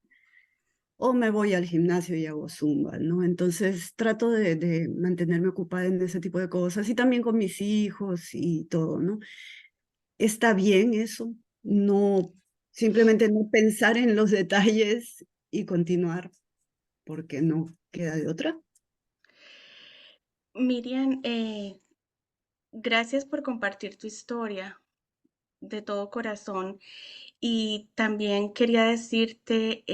o me voy al gimnasio y hago zumba, ¿no? Entonces trato de mantenerme ocupada en ese tipo de cosas y también con mis hijos y todo, ¿no? Está bien eso, no, simplemente no pensar en los detalles y continuar, porque no queda de otra. Miriam, gracias por compartir tu historia de todo corazón. Y también quería decirte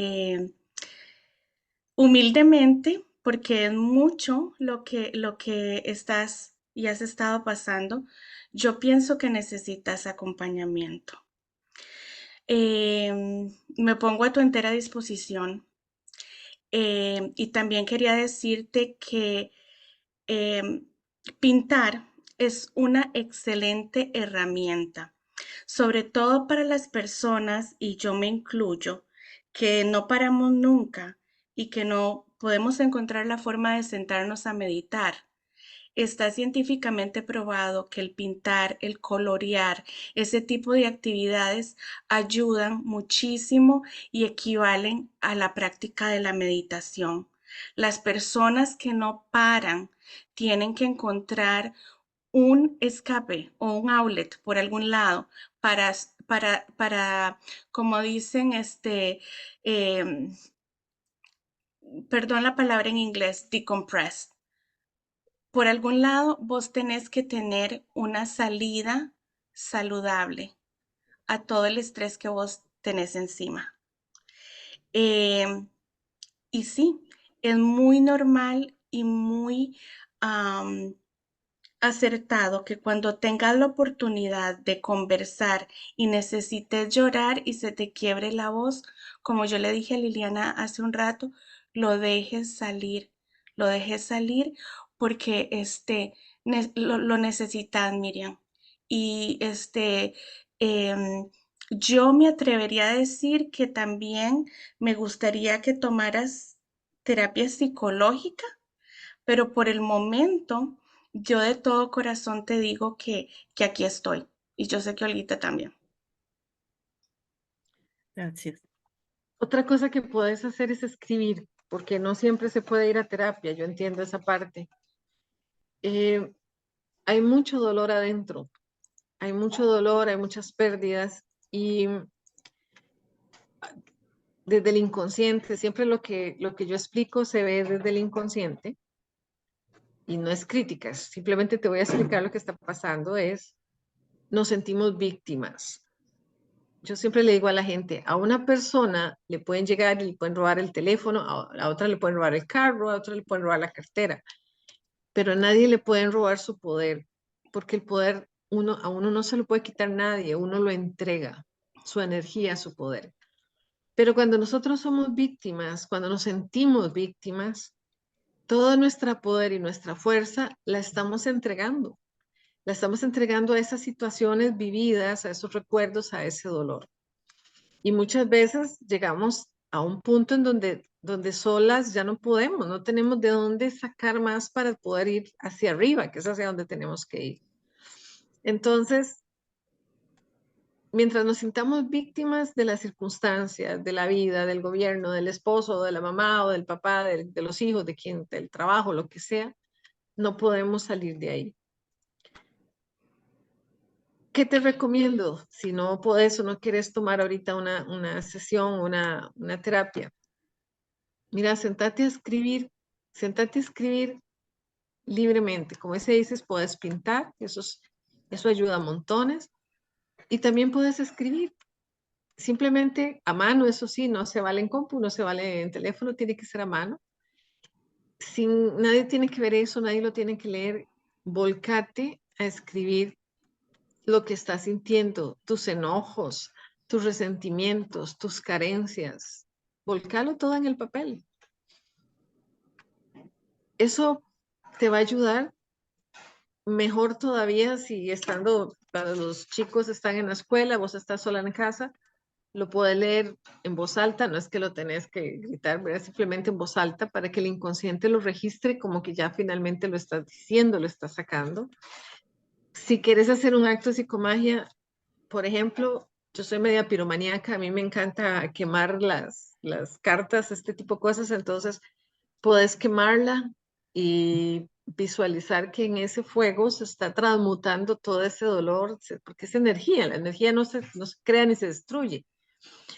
humildemente, porque es mucho lo que estás y has estado pasando, yo pienso que necesitas acompañamiento. Me pongo a tu entera disposición. Y también quería decirte que em, pintar es una excelente herramienta, sobre todo para las personas, y yo me incluyo, que no paramos nunca y que no podemos encontrar la forma de sentarnos a meditar. Está científicamente probado que el pintar, el colorear, ese tipo de actividades ayudan muchísimo y equivalen a la práctica de la meditación. Las personas que no paran tienen que encontrar un escape o un outlet por algún lado para como dicen, em, perdón la palabra en inglés, decompress. Por algún lado, vos tenés que tener una salida saludable a todo el estrés que vos tenés encima. Em, y sí, es muy normal y muy acertado que cuando tengas la oportunidad de conversar y necesites llorar y se te quiebre la voz, como yo le dije a Liliana hace un rato, lo dejes salir porque lo necesitas, Miriam. Y yo me atrevería a decir que también me gustaría que tomaras terapia psicológica, pero por el momento yo de todo corazón te digo que aquí estoy. Y yo sé que Olguita también. Gracias. Otra cosa que puedes hacer es escribir, porque no siempre se puede ir a terapia, yo entiendo esa parte. Hay mucho dolor adentro, hay mucho dolor, hay muchas pérdidas y desde el inconsciente, siempre lo que yo explico se ve desde el inconsciente y no es críticas, simplemente te voy a explicar lo que está pasando, nos sentimos víctimas. Yo siempre le digo a la gente, a una persona le pueden llegar y le pueden robar el teléfono, a la otra le pueden robar el carro, a otra le pueden robar la cartera, pero a nadie le pueden robar su poder, porque el poder a uno no se lo puede quitar nadie, uno lo entrega, su energía, su poder. Pero cuando nosotros somos víctimas, cuando nos sentimos víctimas, todo nuestro poder y nuestra fuerza la estamos entregando. La estamos entregando a esas situaciones vividas, a esos recuerdos, a ese dolor. Y muchas veces llegamos a un punto en donde solas ya no podemos, no tenemos de dónde sacar más para poder ir hacia arriba, que es hacia donde tenemos que ir. Entonces, mientras nos sintamos víctimas de las circunstancias, de la vida, del gobierno, del esposo, de la mamá o del papá, de los hijos, del trabajo, lo que sea, no podemos salir de ahí. ¿Qué te recomiendo si no puedes o no quieres tomar ahorita una sesión, una terapia? Mira, sentate a escribir libremente. Como se dices, puedes pintar, eso ayuda a montones. Y también puedes escribir, simplemente a mano, eso sí, no se vale en compu, no se vale en teléfono, tiene que ser a mano. Nadie tiene que ver eso, nadie lo tiene que leer. Volcate a escribir lo que estás sintiendo, tus enojos, tus resentimientos, tus carencias. Volcalo todo en el papel. Eso te va a ayudar mejor todavía si estando, para los chicos están en la escuela, vos estás sola en casa, lo puedes leer en voz alta, no es que lo tenés que gritar, ¿verdad? Simplemente en voz alta para que el inconsciente lo registre como que ya finalmente lo estás diciendo, lo estás sacando. Si quieres hacer un acto de psicomagia, por ejemplo, yo soy media piromaníaca, a mí me encanta quemar las cartas, este tipo de cosas, entonces puedes quemarla y visualizar que en ese fuego se está transmutando todo ese dolor, porque es energía, la energía no se crea ni se destruye,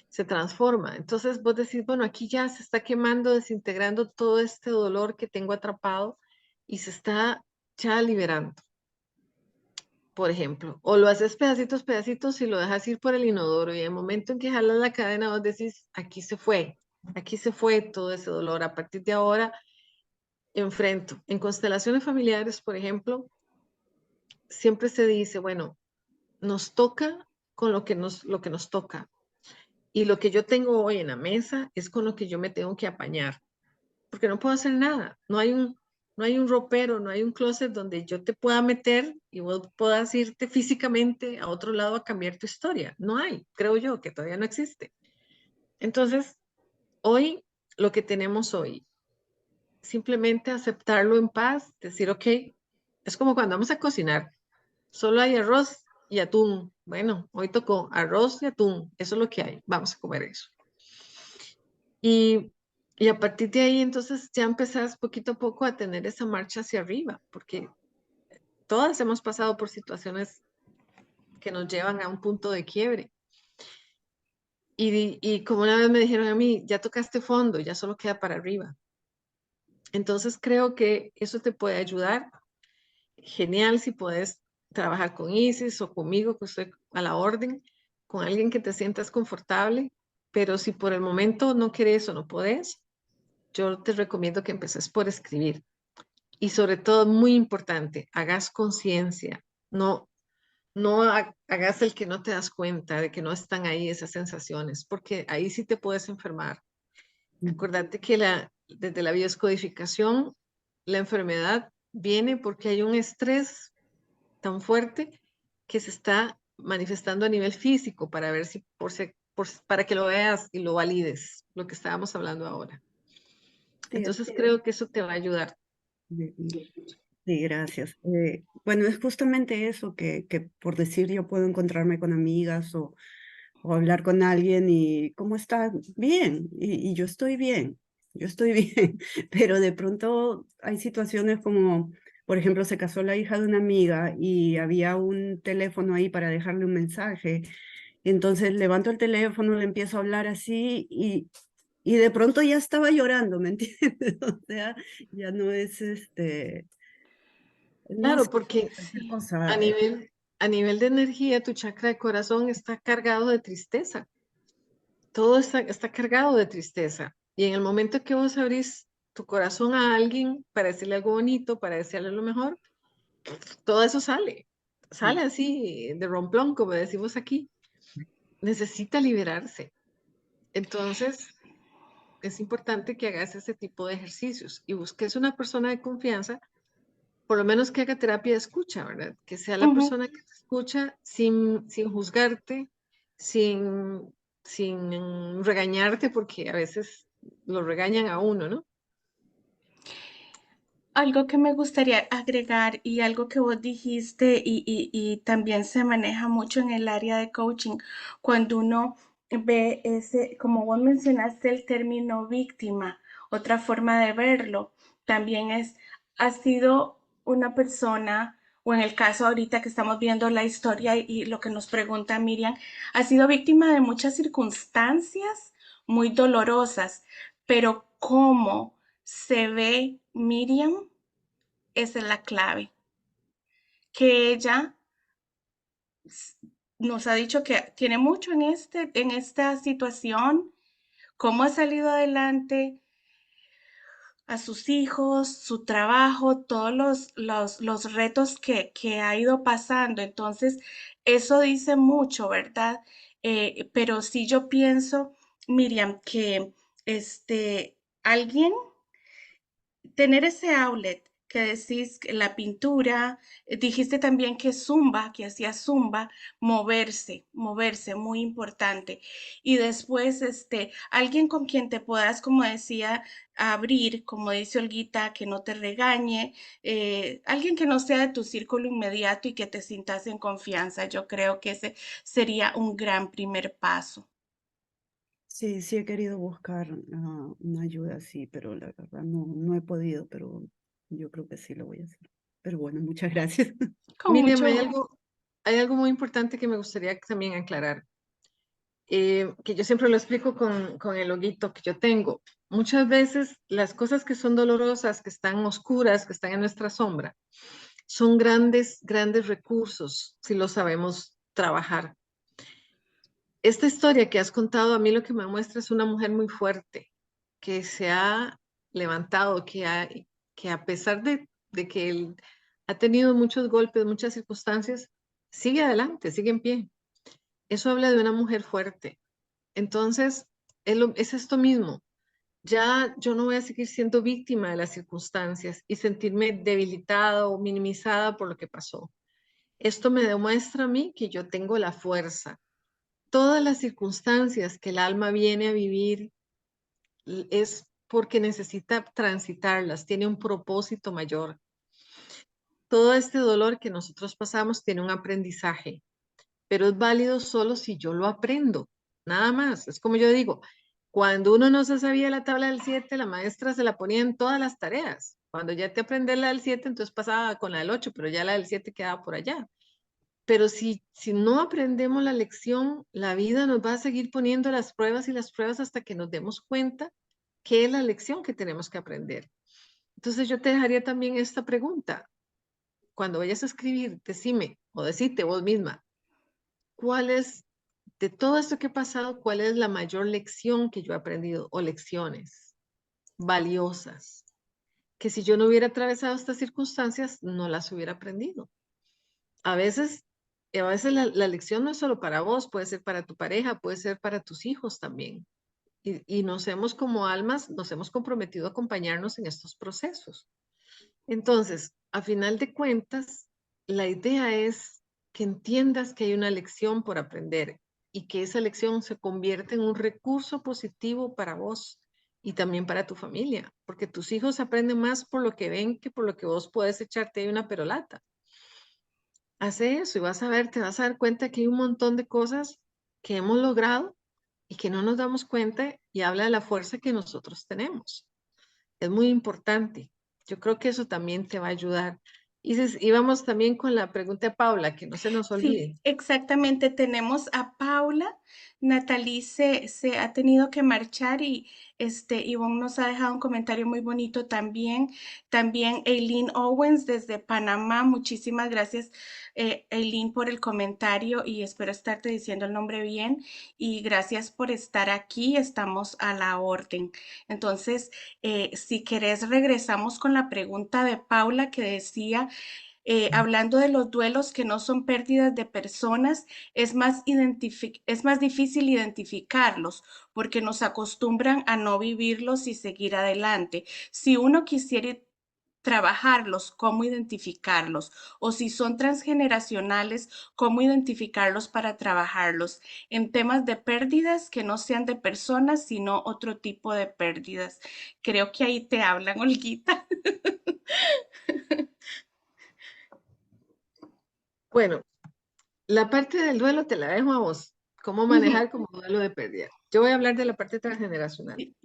se transforma. Entonces vos decís, bueno, aquí ya se está quemando, desintegrando todo este dolor que tengo atrapado y se está ya liberando, por ejemplo. O lo haces pedacitos, pedacitos y lo dejas ir por el inodoro y en el momento en que jalas la cadena vos decís, aquí se fue todo ese dolor. A partir de ahora enfrento. En constelaciones familiares, por ejemplo, siempre se dice, bueno, nos toca con lo que nos toca. Y lo que yo tengo hoy en la mesa es con lo que yo me tengo que apañar, porque no puedo hacer nada. No hay un ropero, no hay un closet donde yo te pueda meter y vos puedas irte físicamente a otro lado a cambiar tu historia. No hay, creo yo, que todavía no existe. Entonces, hoy, lo que tenemos hoy, simplemente aceptarlo en paz, decir, ok, es como cuando vamos a cocinar, solo hay arroz y atún. Bueno, hoy tocó arroz y atún, eso es lo que hay, vamos a comer eso. Y, y a partir de ahí, entonces ya empezás poquito a poco a tener esa marcha hacia arriba, porque todas hemos pasado por situaciones que nos llevan a un punto de quiebre. Y como una vez me dijeron a mí, ya tocaste fondo, ya solo queda para arriba. Entonces creo que eso te puede ayudar. Genial si puedes trabajar con Isis o conmigo, que estoy a la orden, con alguien que te sientas confortable, pero si por el momento no querés o no podés, yo te recomiendo que empeces por escribir. Y sobre todo, muy importante, hagas conciencia, no hagas el que no te das cuenta de que no están ahí esas sensaciones, porque ahí sí te puedes enfermar. Acordate que desde la bioscodificación, la enfermedad viene porque hay un estrés tan fuerte que se está manifestando a nivel físico para ver si, para que lo veas y lo valides, lo que estábamos hablando ahora. Entonces creo que eso te va a ayudar. Sí, gracias. Bueno, es justamente eso que por decir yo puedo encontrarme con amigas o hablar con alguien y ¿cómo estás? Bien, y yo estoy bien, pero de pronto hay situaciones como, por ejemplo, se casó la hija de una amiga y había un teléfono ahí para dejarle un mensaje, entonces levanto el teléfono, le empiezo a hablar así y de pronto ya estaba llorando, ¿me entiendes? O sea, ya no es no Claro, sé, porque cualquier cosa. a nivel de energía, tu chakra de corazón está cargado de tristeza. Todo está cargado de tristeza. Y en el momento que vos abrís tu corazón a alguien para decirle algo bonito, para decirle lo mejor, todo eso sale así de romplón, como decimos aquí. Necesita liberarse. Entonces, es importante que hagas ese tipo de ejercicios y busques una persona de confianza, por lo menos que haga terapia de escucha, ¿verdad? Que sea la persona que te escucha sin juzgarte, sin regañarte, porque a veces lo regañan a uno, ¿no? Algo que me gustaría agregar y algo que vos dijiste y también se maneja mucho en el área de coaching, cuando uno ve ese, como vos mencionaste el término víctima, otra forma de verlo también es, ha sido una persona, o en el caso ahorita que estamos viendo la historia y lo que nos pregunta Miriam, ha sido víctima de muchas circunstancias muy dolorosas, pero ¿cómo se ve Miriam? Esa es la clave. Que ella nos ha dicho que tiene mucho en esta situación, cómo ha salido adelante a sus hijos, su trabajo, todos los retos que ha ido pasando. Entonces, eso dice mucho, ¿verdad? Pero sí yo pienso, Miriam, que alguien tener ese outlet que decís que la pintura, dijiste también que zumba, que hacía zumba, moverse, muy importante. Y después, alguien con quien te puedas, como decía, abrir, como dice Olguita, que no te regañe, alguien que no sea de tu círculo inmediato y que te sientas en confianza. Yo creo que ese sería un gran primer paso. Sí, sí he querido buscar una ayuda así, pero la verdad no he podido, pero yo creo que sí lo voy a hacer. Pero bueno, muchas gracias. Con Miriam, mucho hay algo muy importante que me gustaría también aclarar, que yo siempre lo explico con el loguito que yo tengo. Muchas veces las cosas que son dolorosas, que están oscuras, que están en nuestra sombra, son grandes, grandes recursos si lo sabemos trabajar. Esta historia que has contado a mí lo que me muestra es una mujer muy fuerte, que se ha levantado, que a pesar de que él ha tenido muchos golpes, muchas circunstancias, sigue adelante, sigue en pie. Eso habla de una mujer fuerte. Entonces, es esto mismo. Ya yo no voy a seguir siendo víctima de las circunstancias y sentirme debilitada o minimizada por lo que pasó. Esto me demuestra a mí que yo tengo la fuerza. Todas las circunstancias que el alma viene a vivir es porque necesita transitarlas, tiene un propósito mayor. Todo este dolor que nosotros pasamos tiene un aprendizaje, pero es válido solo si yo lo aprendo, nada más. Es como yo digo, cuando uno no se sabía la tabla del 7, la maestra se la ponía en todas las tareas. Cuando ya te aprendes la del 7, entonces pasaba con la del 8, pero ya la del 7 quedaba por allá. Pero si no aprendemos la lección, la vida nos va a seguir poniendo las pruebas y las pruebas hasta que nos demos cuenta qué es la lección que tenemos que aprender. Entonces yo te dejaría también esta pregunta. Cuando vayas a escribir, decime o decite vos misma, ¿cuál es, de todo esto que he pasado, cuál es la mayor lección que yo he aprendido o lecciones valiosas? Que si yo no hubiera atravesado estas circunstancias, no las hubiera aprendido. A veces, a veces la lección no es solo para vos, puede ser para tu pareja, puede ser para tus hijos también. Y nos hemos como almas, nos hemos comprometido a acompañarnos en estos procesos. Entonces, a final de cuentas, la idea es que entiendas que hay una lección por aprender y que esa lección se convierte en un recurso positivo para vos y también para tu familia, porque tus hijos aprenden más por lo que ven que por lo que vos puedes echarte ahí una perolata. Hace eso y vas a ver, te vas a dar cuenta que hay un montón de cosas que hemos logrado y que no nos damos cuenta y habla de la fuerza que nosotros tenemos. Es muy importante. Yo creo que eso también te va a ayudar. Y vamos también con la pregunta de Paula, que no se nos Sí, olvide. exactamente. Tenemos a Paula. Natalie se ha tenido que marchar y Ivonne nos ha dejado un comentario muy bonito también. También Eileen Owens desde Panamá. Muchísimas gracias, Eileen, por el comentario y espero estarte diciendo el nombre bien. Y gracias por estar aquí. Estamos a la orden. Entonces, si querés, regresamos con la pregunta de Paula que decía hablando de los duelos que no son pérdidas de personas, es más difícil identificarlos porque nos acostumbran a no vivirlos y seguir adelante. Si uno quisiera trabajarlos, cómo identificarlos, o si son transgeneracionales, cómo identificarlos para trabajarlos en temas de pérdidas que no sean de personas, sino otro tipo de pérdidas. Creo que ahí te hablan, Olguita. Bueno, la parte del duelo te la dejo a vos. Cómo Ujú. manejar como duelo de pérdida. Yo voy a hablar de la parte transgeneracional. Sí.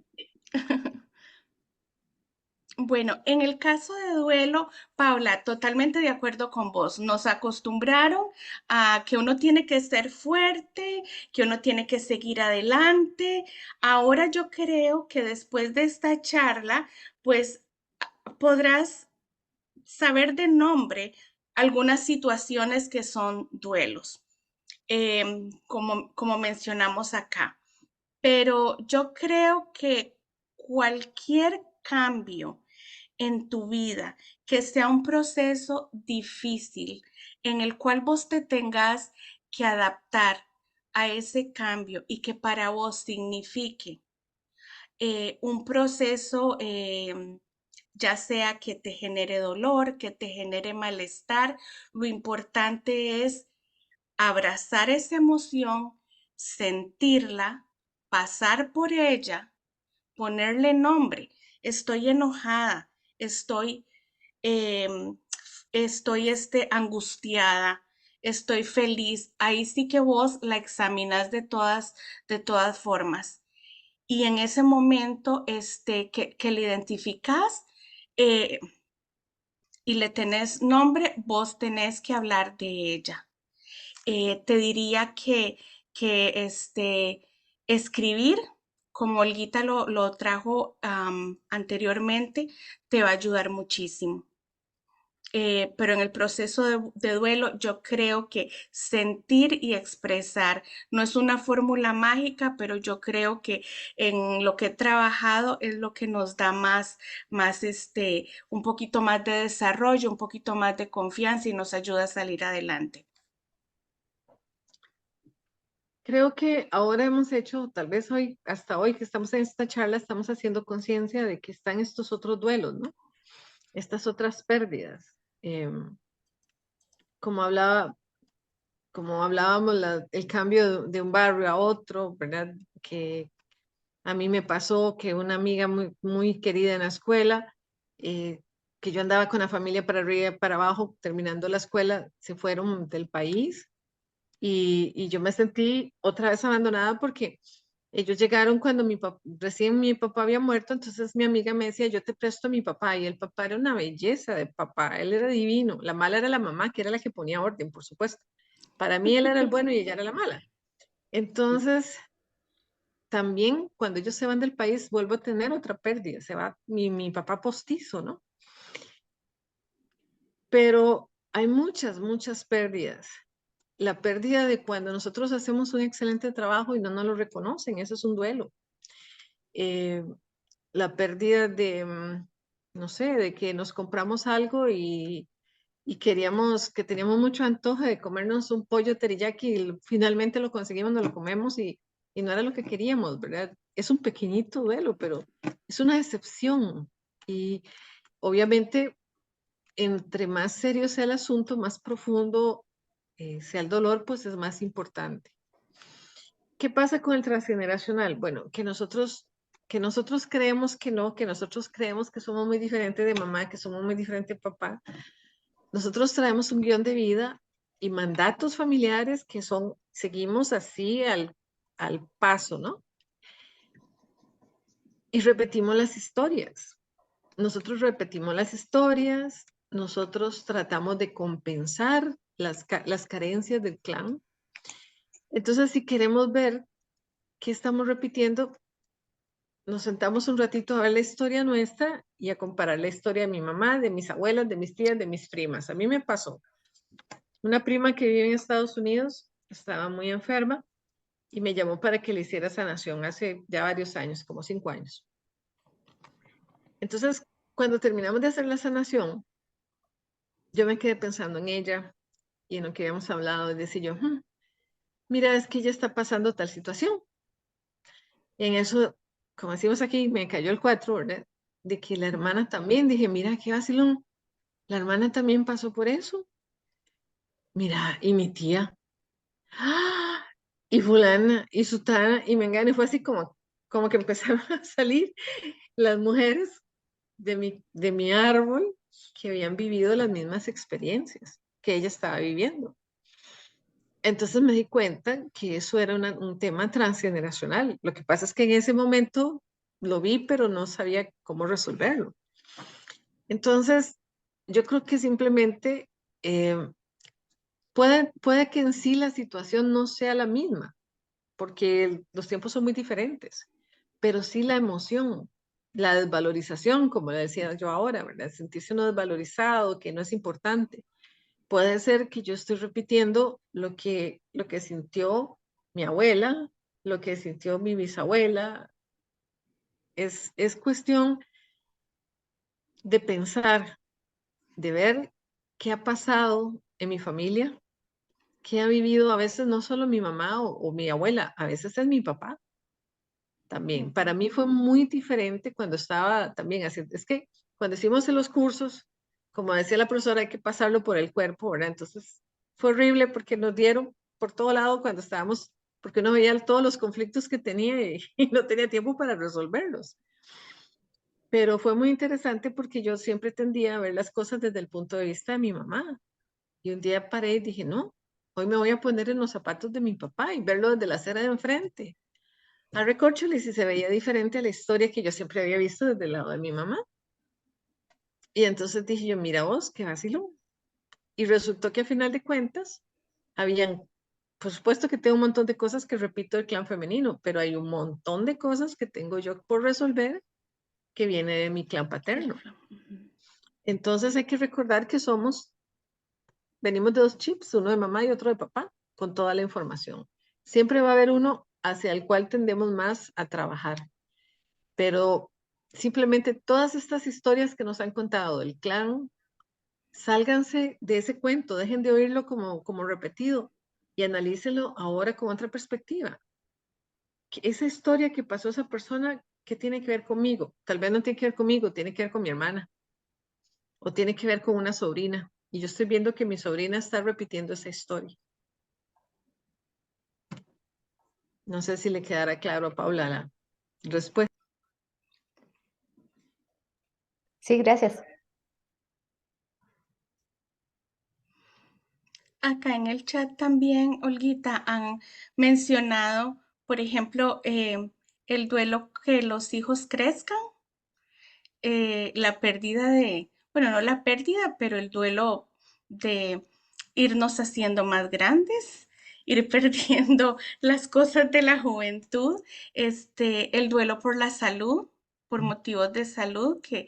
Bueno, en el caso de duelo, Paula, totalmente de acuerdo con vos. Nos acostumbraron a que uno tiene que ser fuerte, que uno tiene que seguir adelante. Ahora yo creo que después de esta charla, pues podrás saber de nombre algunas situaciones que son duelos, como mencionamos acá. Pero yo creo que cualquier cambio en tu vida que sea un proceso difícil en el cual vos te tengas que adaptar a ese cambio y que para vos signifique un proceso ya sea que te genere dolor, que te genere malestar. Lo importante es abrazar esa emoción, sentirla, pasar por ella, ponerle nombre. Estoy enojada, estoy, eh, estoy angustiada, estoy feliz. Ahí sí que vos la examinas de todas formas. Y en ese momento que le identificas eh, y le tenés nombre, vos tenés que hablar de ella. Te diría que escribir, como Olguita lo trajo anteriormente, te va a ayudar muchísimo. Pero en el proceso de duelo yo creo que sentir y expresar no es una fórmula mágica, pero yo creo que en lo que he trabajado es lo que nos da más un poquito más de desarrollo, un poquito más de confianza y nos ayuda a salir adelante. Creo que ahora hemos hecho, tal vez hoy, hasta hoy que estamos en esta charla, estamos haciendo conciencia de que están estos otros duelos, ¿no? Estas otras pérdidas. Como hablábamos, el cambio de un barrio a otro, ¿verdad? Que a mí me pasó que una amiga muy, muy querida en la escuela, que yo andaba con la familia para arriba y para abajo, terminando la escuela, se fueron del país y yo me sentí otra vez abandonada porque ellos llegaron cuando recién mi papá había muerto, entonces mi amiga me decía, yo te presto a mi papá, y el papá era una belleza de papá, él era divino, la mala era la mamá, que era la que ponía orden, por supuesto. Para mí él era el bueno y ella era la mala. Entonces, también cuando ellos se van del país, vuelvo a tener otra pérdida, se va mi papá postizo, ¿no? Pero hay muchas, muchas pérdidas. La pérdida de cuando nosotros hacemos un excelente trabajo y no nos lo reconocen, eso es un duelo. La pérdida de, no sé, de que nos compramos algo y queríamos, que teníamos mucho antojo de comernos un pollo teriyaki y finalmente lo conseguimos, nos lo comemos y no era lo que queríamos, ¿verdad? Es un pequeñito duelo, pero es una decepción. Y obviamente, entre más serio sea el asunto, más profundo sea el dolor, pues es más importante. ¿Qué pasa con el transgeneracional? Bueno, que nosotros creemos que no, que nosotros creemos que somos muy diferentes de mamá, que somos muy diferentes de papá. Nosotros traemos un guión de vida y mandatos familiares que seguimos así al paso, ¿no? Y repetimos las historias. Nosotros repetimos las historias, nosotros tratamos de compensar las carencias del clan. Entonces, si queremos ver qué estamos repitiendo, nos sentamos un ratito a ver la historia nuestra y a comparar la historia de mi mamá, de mis abuelas, de mis tías, de mis primas. A mí me pasó. Una prima que vive en Estados Unidos estaba muy enferma y me llamó para que le hiciera sanación hace ya varios años, como 5 años. Entonces, cuando terminamos de hacer la sanación, yo me quedé pensando en ella y en lo que habíamos hablado, y decía yo, mira, es que ella está pasando tal situación. Y en eso, como decimos aquí, me cayó el 4, ¿verdad? De que la hermana también, dije, mira, qué vacilón, la hermana también pasó por eso. Mira, y mi tía, ¡ah! Y fulana, y sutana, y mengana, y fue así como que empezaron a salir las mujeres de mi árbol que habían vivido las mismas experiencias que ella estaba viviendo. Entonces me di cuenta que eso era un tema transgeneracional. Lo que pasa es que en ese momento lo vi, pero no sabía cómo resolverlo. Entonces, yo creo que simplemente puede que en sí la situación no sea la misma, porque los tiempos son muy diferentes, pero sí la emoción, la desvalorización, como le decía yo ahora, ¿verdad? Sentirse uno desvalorizado, que no es importante. Puede ser que yo estoy repitiendo lo que sintió mi abuela, lo que sintió mi bisabuela. Es cuestión de pensar, de ver qué ha pasado en mi familia, qué ha vivido a veces no solo mi mamá o mi abuela, a veces es mi papá también. Para mí fue muy diferente cuando estaba también haciendo, es que cuando hicimos en los cursos, como decía la profesora, hay que pasarlo por el cuerpo, ¿verdad? Entonces fue horrible porque nos dieron por todo lado cuando estábamos, porque uno veía todos los conflictos que tenía y no tenía tiempo para resolverlos. Pero fue muy interesante porque yo siempre tendía a ver las cosas desde el punto de vista de mi mamá. Y un día paré y dije, no, hoy me voy a poner en los zapatos de mi papá y verlo desde la acera de enfrente. A recórcholis y se veía diferente a la historia que yo siempre había visto desde el lado de mi mamá. Y entonces dije yo, mira vos, qué vacilo. Y resultó que a final de cuentas, habían, por supuesto que tengo un montón de cosas que repito del clan femenino, pero hay un montón de cosas que tengo yo por resolver que viene de mi clan paterno. Entonces hay que recordar que venimos de dos chips, uno de mamá y otro de papá, con toda la información. Siempre va a haber uno hacia el cual tendemos más a trabajar, pero simplemente todas estas historias que nos han contado del clan, sálganse de ese cuento, dejen de oírlo como repetido y analícenlo ahora con otra perspectiva. Esa historia que pasó esa persona, ¿qué tiene que ver conmigo? Tal vez no tiene que ver conmigo, tiene que ver con mi hermana o tiene que ver con una sobrina. Y yo estoy viendo que mi sobrina está repitiendo esa historia. No sé si le quedará claro a Paula la respuesta. Sí, gracias. Acá en el chat también, Olguita, han mencionado, por ejemplo, el duelo que los hijos crezcan, la pérdida de, bueno, no la pérdida, pero el duelo de irnos haciendo más grandes, ir perdiendo las cosas de la juventud, el duelo por la salud, por motivos de salud, que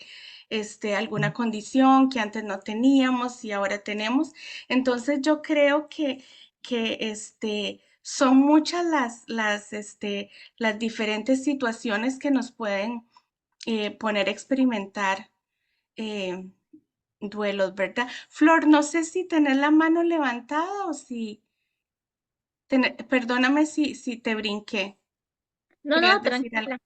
alguna condición que antes no teníamos y ahora tenemos. Entonces yo creo que son muchas las diferentes situaciones que nos pueden poner a experimentar eh, duelos, ¿verdad? Flor, no sé si tenés la mano levantada o si, perdóname si te brinqué. No, ¿Querías no, decir algo? tranquila.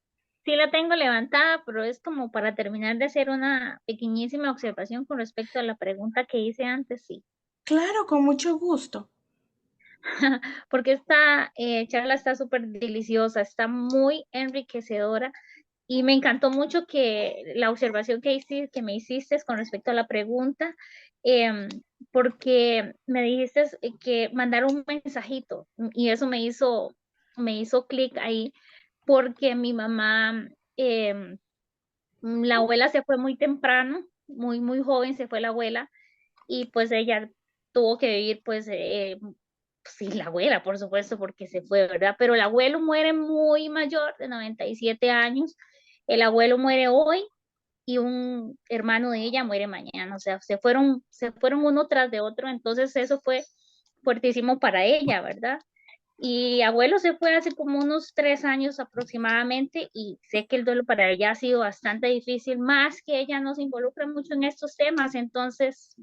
Sí la tengo levantada, pero es como para terminar de hacer una pequeñísima observación con respecto a la pregunta que hice antes, sí. Claro, con mucho gusto. Porque esta charla está súper deliciosa, está muy enriquecedora y me encantó mucho que la observación que me hiciste con respecto a la pregunta, em, porque me dijiste que mandar un mensajito y eso me hizo clic ahí porque mi mamá, la abuela se fue muy temprano, muy, muy joven se fue la abuela y pues ella tuvo que vivir pues sí, la abuela, por supuesto, porque se fue, ¿verdad? Pero el abuelo muere muy mayor, de 97 años. El abuelo muere hoy y un hermano de ella muere mañana. O sea, se fueron uno tras de otro. Entonces eso fue fuertísimo para ella, ¿verdad? Y abuelo se fue hace como unos 3 años aproximadamente y sé que el duelo para ella ha sido bastante difícil, más que ella no se involucra mucho en estos temas, entonces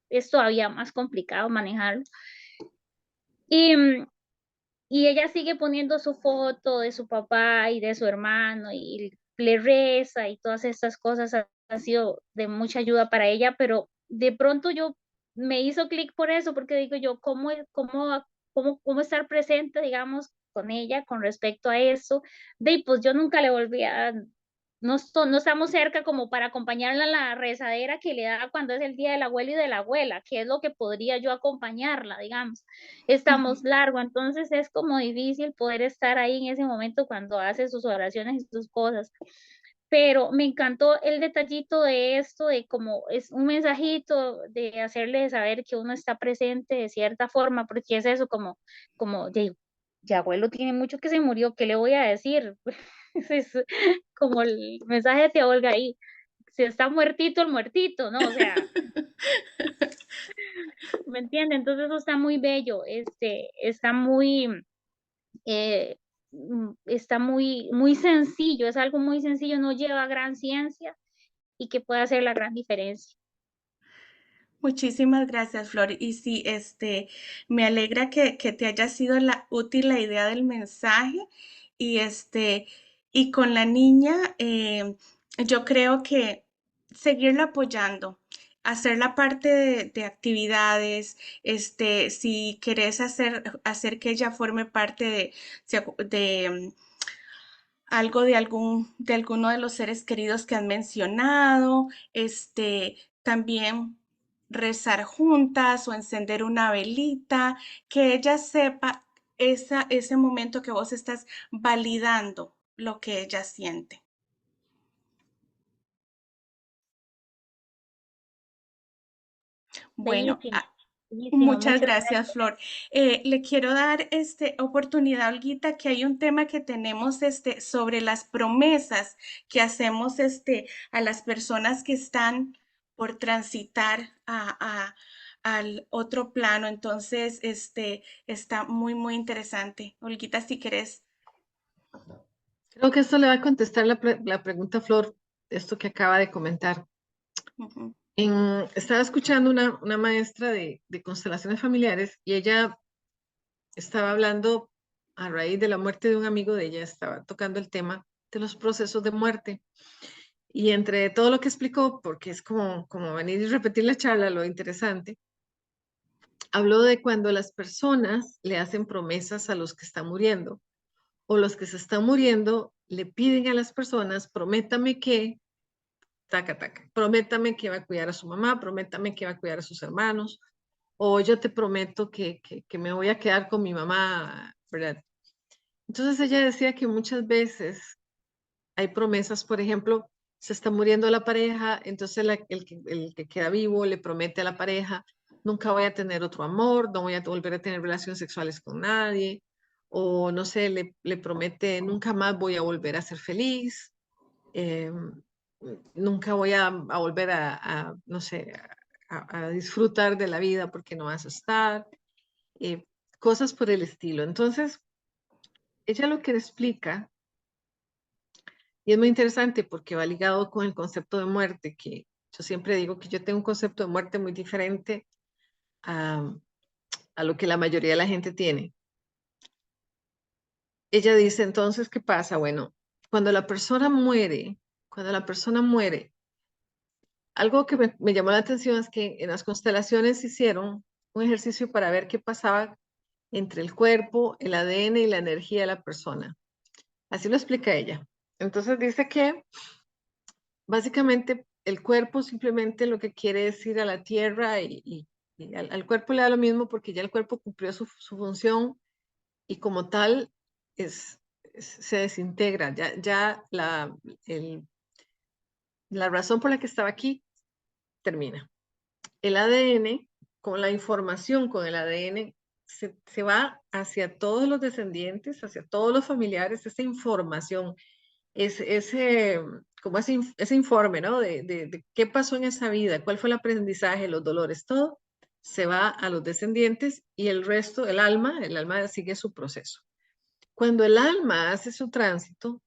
es todavía más complicado manejarlo. Y, y ella sigue poniendo su foto de su papá y de su hermano y le reza y todas estas cosas han sido de mucha ayuda para ella, pero de pronto yo me hizo clic por eso, porque digo yo, ¿cómo estar presente, digamos, con ella con respecto a eso? De pues yo nunca le volví a, no estamos cerca como para acompañarla en la rezadera que le da cuando es el día del abuelo y de la abuela, que es lo que podría yo acompañarla, digamos. Estamos largo, entonces es como difícil poder estar ahí en ese momento cuando hace sus oraciones y sus cosas. Pero me encantó el detallito de esto, de como es un mensajito, de hacerle saber que uno está presente de cierta forma, porque es eso, como ya abuelo tiene mucho que se murió, ¿qué le voy a decir? Es como el mensaje de tía Olga ahí, si está muertito, el muertito, ¿no? O sea, ¿me entiende? Entonces eso está muy bello, eh, está muy sencillo, es algo muy sencillo, no lleva gran ciencia y que puede hacer la gran diferencia. Muchísimas gracias, Flor. Y sí, me alegra que te haya sido útil la idea del mensaje. Y y con la niña, yo creo que seguirla apoyando, hacer la parte de actividades, si querés hacer que ella forme parte de algo de alguno de los seres queridos que han mencionado, también rezar juntas o encender una velita, que ella sepa ese momento que vos estás validando lo que ella siente. Bueno, Bellísimo, bellísimo, muchas muchas gracias, gracias. Flor. Le quiero dar oportunidad, Olguita, que hay un tema que tenemos sobre las promesas que hacemos a las personas que están por transitar al otro plano. Entonces, está muy, muy interesante. Olguita, si querés. Creo que esto le va a contestar la pregunta, Flor, esto que acaba de comentar. Ujú. Estaba escuchando una maestra de constelaciones familiares y ella estaba hablando a raíz de la muerte de un amigo de ella, estaba tocando el tema de los procesos de muerte. Y entre todo lo que explicó, porque es como venir y repetir la charla, lo interesante, habló de cuando las personas le hacen promesas a los que están muriendo o los que se están muriendo le piden a las personas, prométame que, taca, taca, prométame que va a cuidar a su mamá, prométame que va a cuidar a sus hermanos, o yo te prometo que me voy a quedar con mi mamá, ¿verdad? Entonces ella decía que muchas veces hay promesas, por ejemplo, se está muriendo la pareja, entonces el que queda vivo le promete a la pareja, nunca voy a tener otro amor, no voy a volver a tener relaciones sexuales con nadie, o no sé, le promete, nunca más voy a volver a ser feliz, eh, nunca voy a volver no sé, a disfrutar de la vida porque no vas a estar, eh, cosas por el estilo. Entonces, ella lo que le explica, y es muy interesante porque va ligado con el concepto de muerte, que yo siempre digo que yo tengo un concepto de muerte muy diferente a, a lo que la mayoría de la gente tiene. Ella dice entonces, ¿qué pasa? Bueno, cuando la persona muere, cuando la persona muere, algo que me llamó la atención es que en las constelaciones hicieron un ejercicio para ver qué pasaba entre el cuerpo, el ADN y la energía de la persona. Así lo explica ella. Entonces dice que básicamente el cuerpo simplemente lo que quiere es ir a la tierra y al cuerpo le da lo mismo porque ya el cuerpo cumplió su función y como tal se desintegra. Ya la razón por la que estaba aquí termina. El ADN, con la información con el ADN, se va hacia todos los descendientes, hacia todos los familiares, esa información como ese informe, ¿no? De qué pasó en esa vida, cuál fue el aprendizaje, los dolores, todo, se va a los descendientes y el resto, el alma sigue su proceso. Cuando el alma hace su tránsito,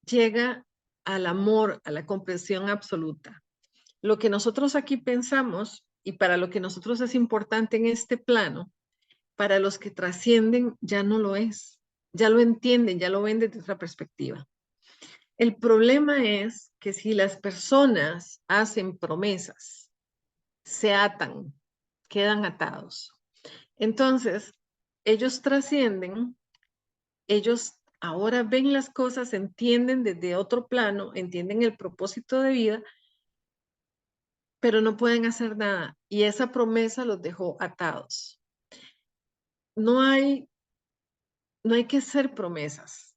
llega al amor, a la comprensión absoluta. Lo que nosotros aquí pensamos y para lo que nosotros es importante en este plano, para los que trascienden ya no lo es, ya lo entienden, ya lo ven desde otra perspectiva. El problema es que si las personas hacen promesas, se atan, quedan atados. Entonces, ellos trascienden, ellos ahora ven las cosas, entienden desde otro plano, entienden el propósito de vida, pero no pueden hacer nada. Y esa promesa los dejó atados. No hay, no hay que hacer promesas.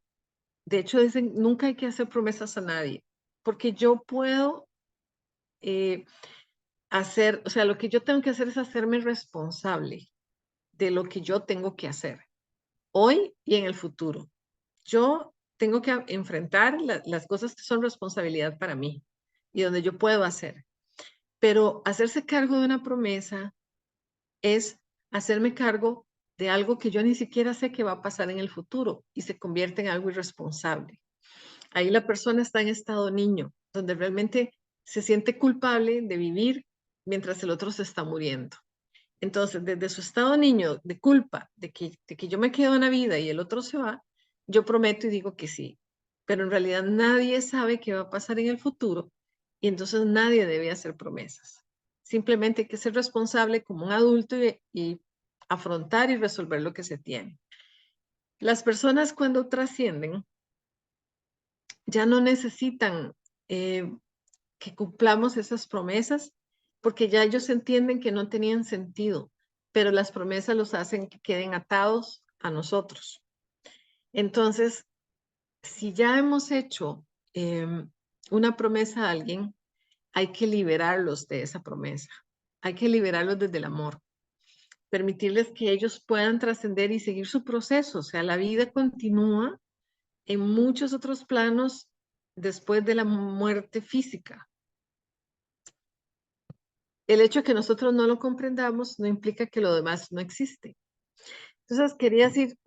De hecho, dicen, nunca hay que hacer promesas a nadie, porque yo puedo hacer, o sea, lo que yo tengo que hacer es hacerme responsable de lo que yo tengo que hacer hoy y en el futuro. Yo tengo que enfrentar las cosas que son responsabilidad para mí y donde yo puedo hacer. Pero hacerse cargo de una promesa es hacerme cargo de algo que yo ni siquiera sé que va a pasar en el futuro y se convierte en algo irresponsable. Ahí la persona está en estado niño, donde realmente se siente culpable de vivir mientras el otro se está muriendo. Entonces, desde su estado niño de culpa, de que yo me quedo en la vida y el otro se va, yo prometo y digo que sí. Pero en realidad nadie sabe qué va a pasar en el futuro y entonces nadie debe hacer promesas. Simplemente hay que ser responsable como un adulto y afrontar y resolver lo que se tiene. Las personas cuando trascienden ya no necesitan que cumplamos esas promesas porque ya ellos entienden que no tenían sentido, pero las promesas los hacen que queden atados a nosotros. Entonces, si ya hemos hecho una promesa a alguien, hay que liberarlos de esa promesa. Hay que liberarlos desde el amor. Permitirles que ellos puedan trascender y seguir su proceso. O sea, la vida continúa en muchos otros planos después de la muerte física. El hecho de que nosotros no lo comprendamos no implica que lo demás no existe. Entonces, quería decir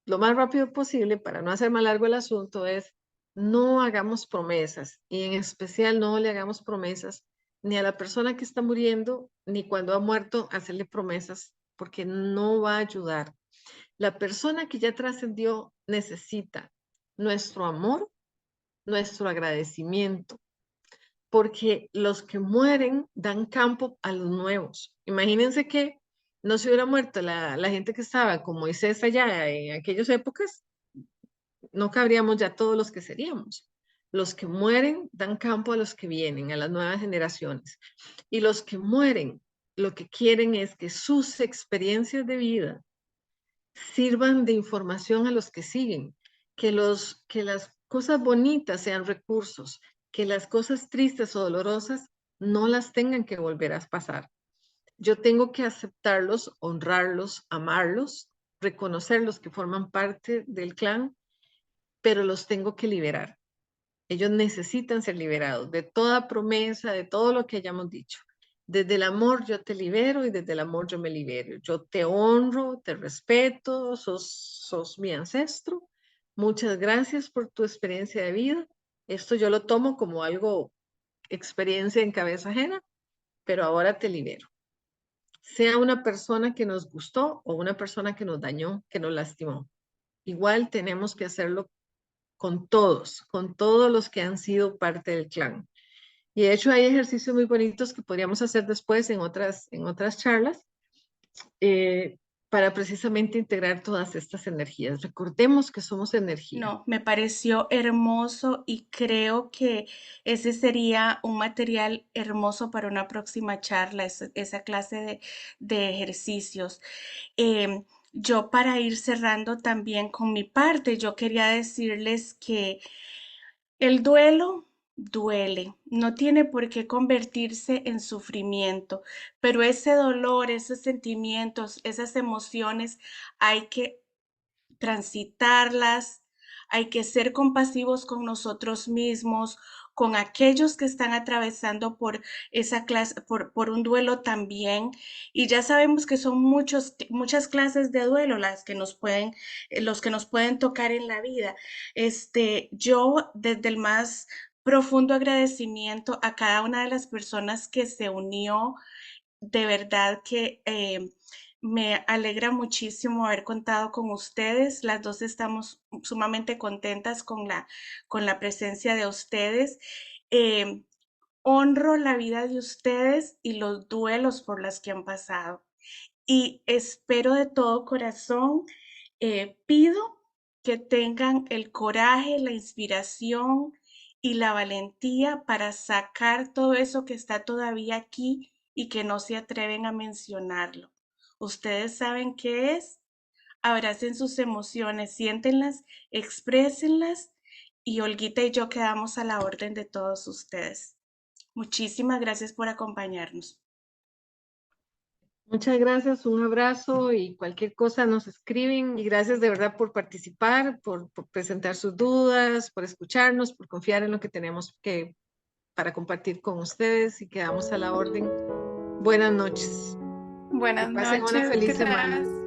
lo más rápido posible, para no hacer más largo el asunto, es no hagamos promesas, y en especial no le hagamos promesas ni a la persona que está muriendo, ni cuando ha muerto, hacerle promesas, porque no va a ayudar. La persona que ya trascendió necesita nuestro amor, nuestro agradecimiento, porque los que mueren dan campo a los nuevos. Imagínense que no se hubiera muerto la gente que estaba con Moisés allá en aquellas épocas, no cabríamos ya todos los que seríamos. Los que mueren dan campo a los que vienen, a las nuevas generaciones. Y los que mueren, lo que quieren es que sus experiencias de vida sirvan de información a los que siguen, que las cosas bonitas sean recursos, que las cosas tristes o dolorosas no las tengan que volver a pasar. Yo tengo que aceptarlos, honrarlos, amarlos, reconocerlos que forman parte del clan, pero los tengo que liberar. Ellos necesitan ser liberados de toda promesa, de todo lo que hayamos dicho. Desde el amor yo te libero y desde el amor yo me libero. Yo te honro, te respeto, sos mi ancestro. Muchas gracias por tu experiencia de vida. Esto yo lo tomo como algo, experiencia en cabeza ajena, pero ahora te libero. Sea una persona que nos gustó o una persona que nos dañó, que nos lastimó. Igual tenemos que hacerlo con todos los que han sido parte del clan. Y de hecho hay ejercicios muy bonitos que podríamos hacer después en otras charlas para precisamente integrar todas estas energías. Recordemos que somos energía. No, me pareció hermoso y creo que ese sería un material hermoso para una próxima charla, esa clase de ejercicios. Yo para ir cerrando también con mi parte, yo quería decirles que el duelo duele, no tiene por qué convertirse en sufrimiento, pero ese dolor, esos sentimientos, esas emociones, hay que transitarlas, hay que ser compasivos con nosotros mismos, con aquellos que están atravesando por esa clase, por un duelo también. Y ya sabemos que son muchas clases de duelo las que los que nos pueden tocar en la vida. Yo desde el más profundo agradecimiento a cada una de las personas que se unió, de verdad que me alegra muchísimo haber contado con ustedes. Las dos estamos sumamente contentas con la presencia de ustedes. Eh, Honro la vida de ustedes y los duelos por los que han pasado. Y espero de todo corazón, pido que tengan el coraje, la inspiración y la valentía para sacar todo eso que está todavía aquí y que no se atreven a mencionarlo. Ustedes saben qué es. Abracen sus emociones, siéntenlas, exprésenlas y Olguita y yo quedamos a la orden de todos ustedes. Muchísimas gracias por acompañarnos. Muchas gracias, un abrazo y cualquier cosa nos escriben. Y gracias de verdad por participar, por presentar sus dudas, por escucharnos, por confiar en lo que tenemos para compartir con ustedes y quedamos a la orden. Buenas noches. Buenas Que pasen una noches, feliz semana.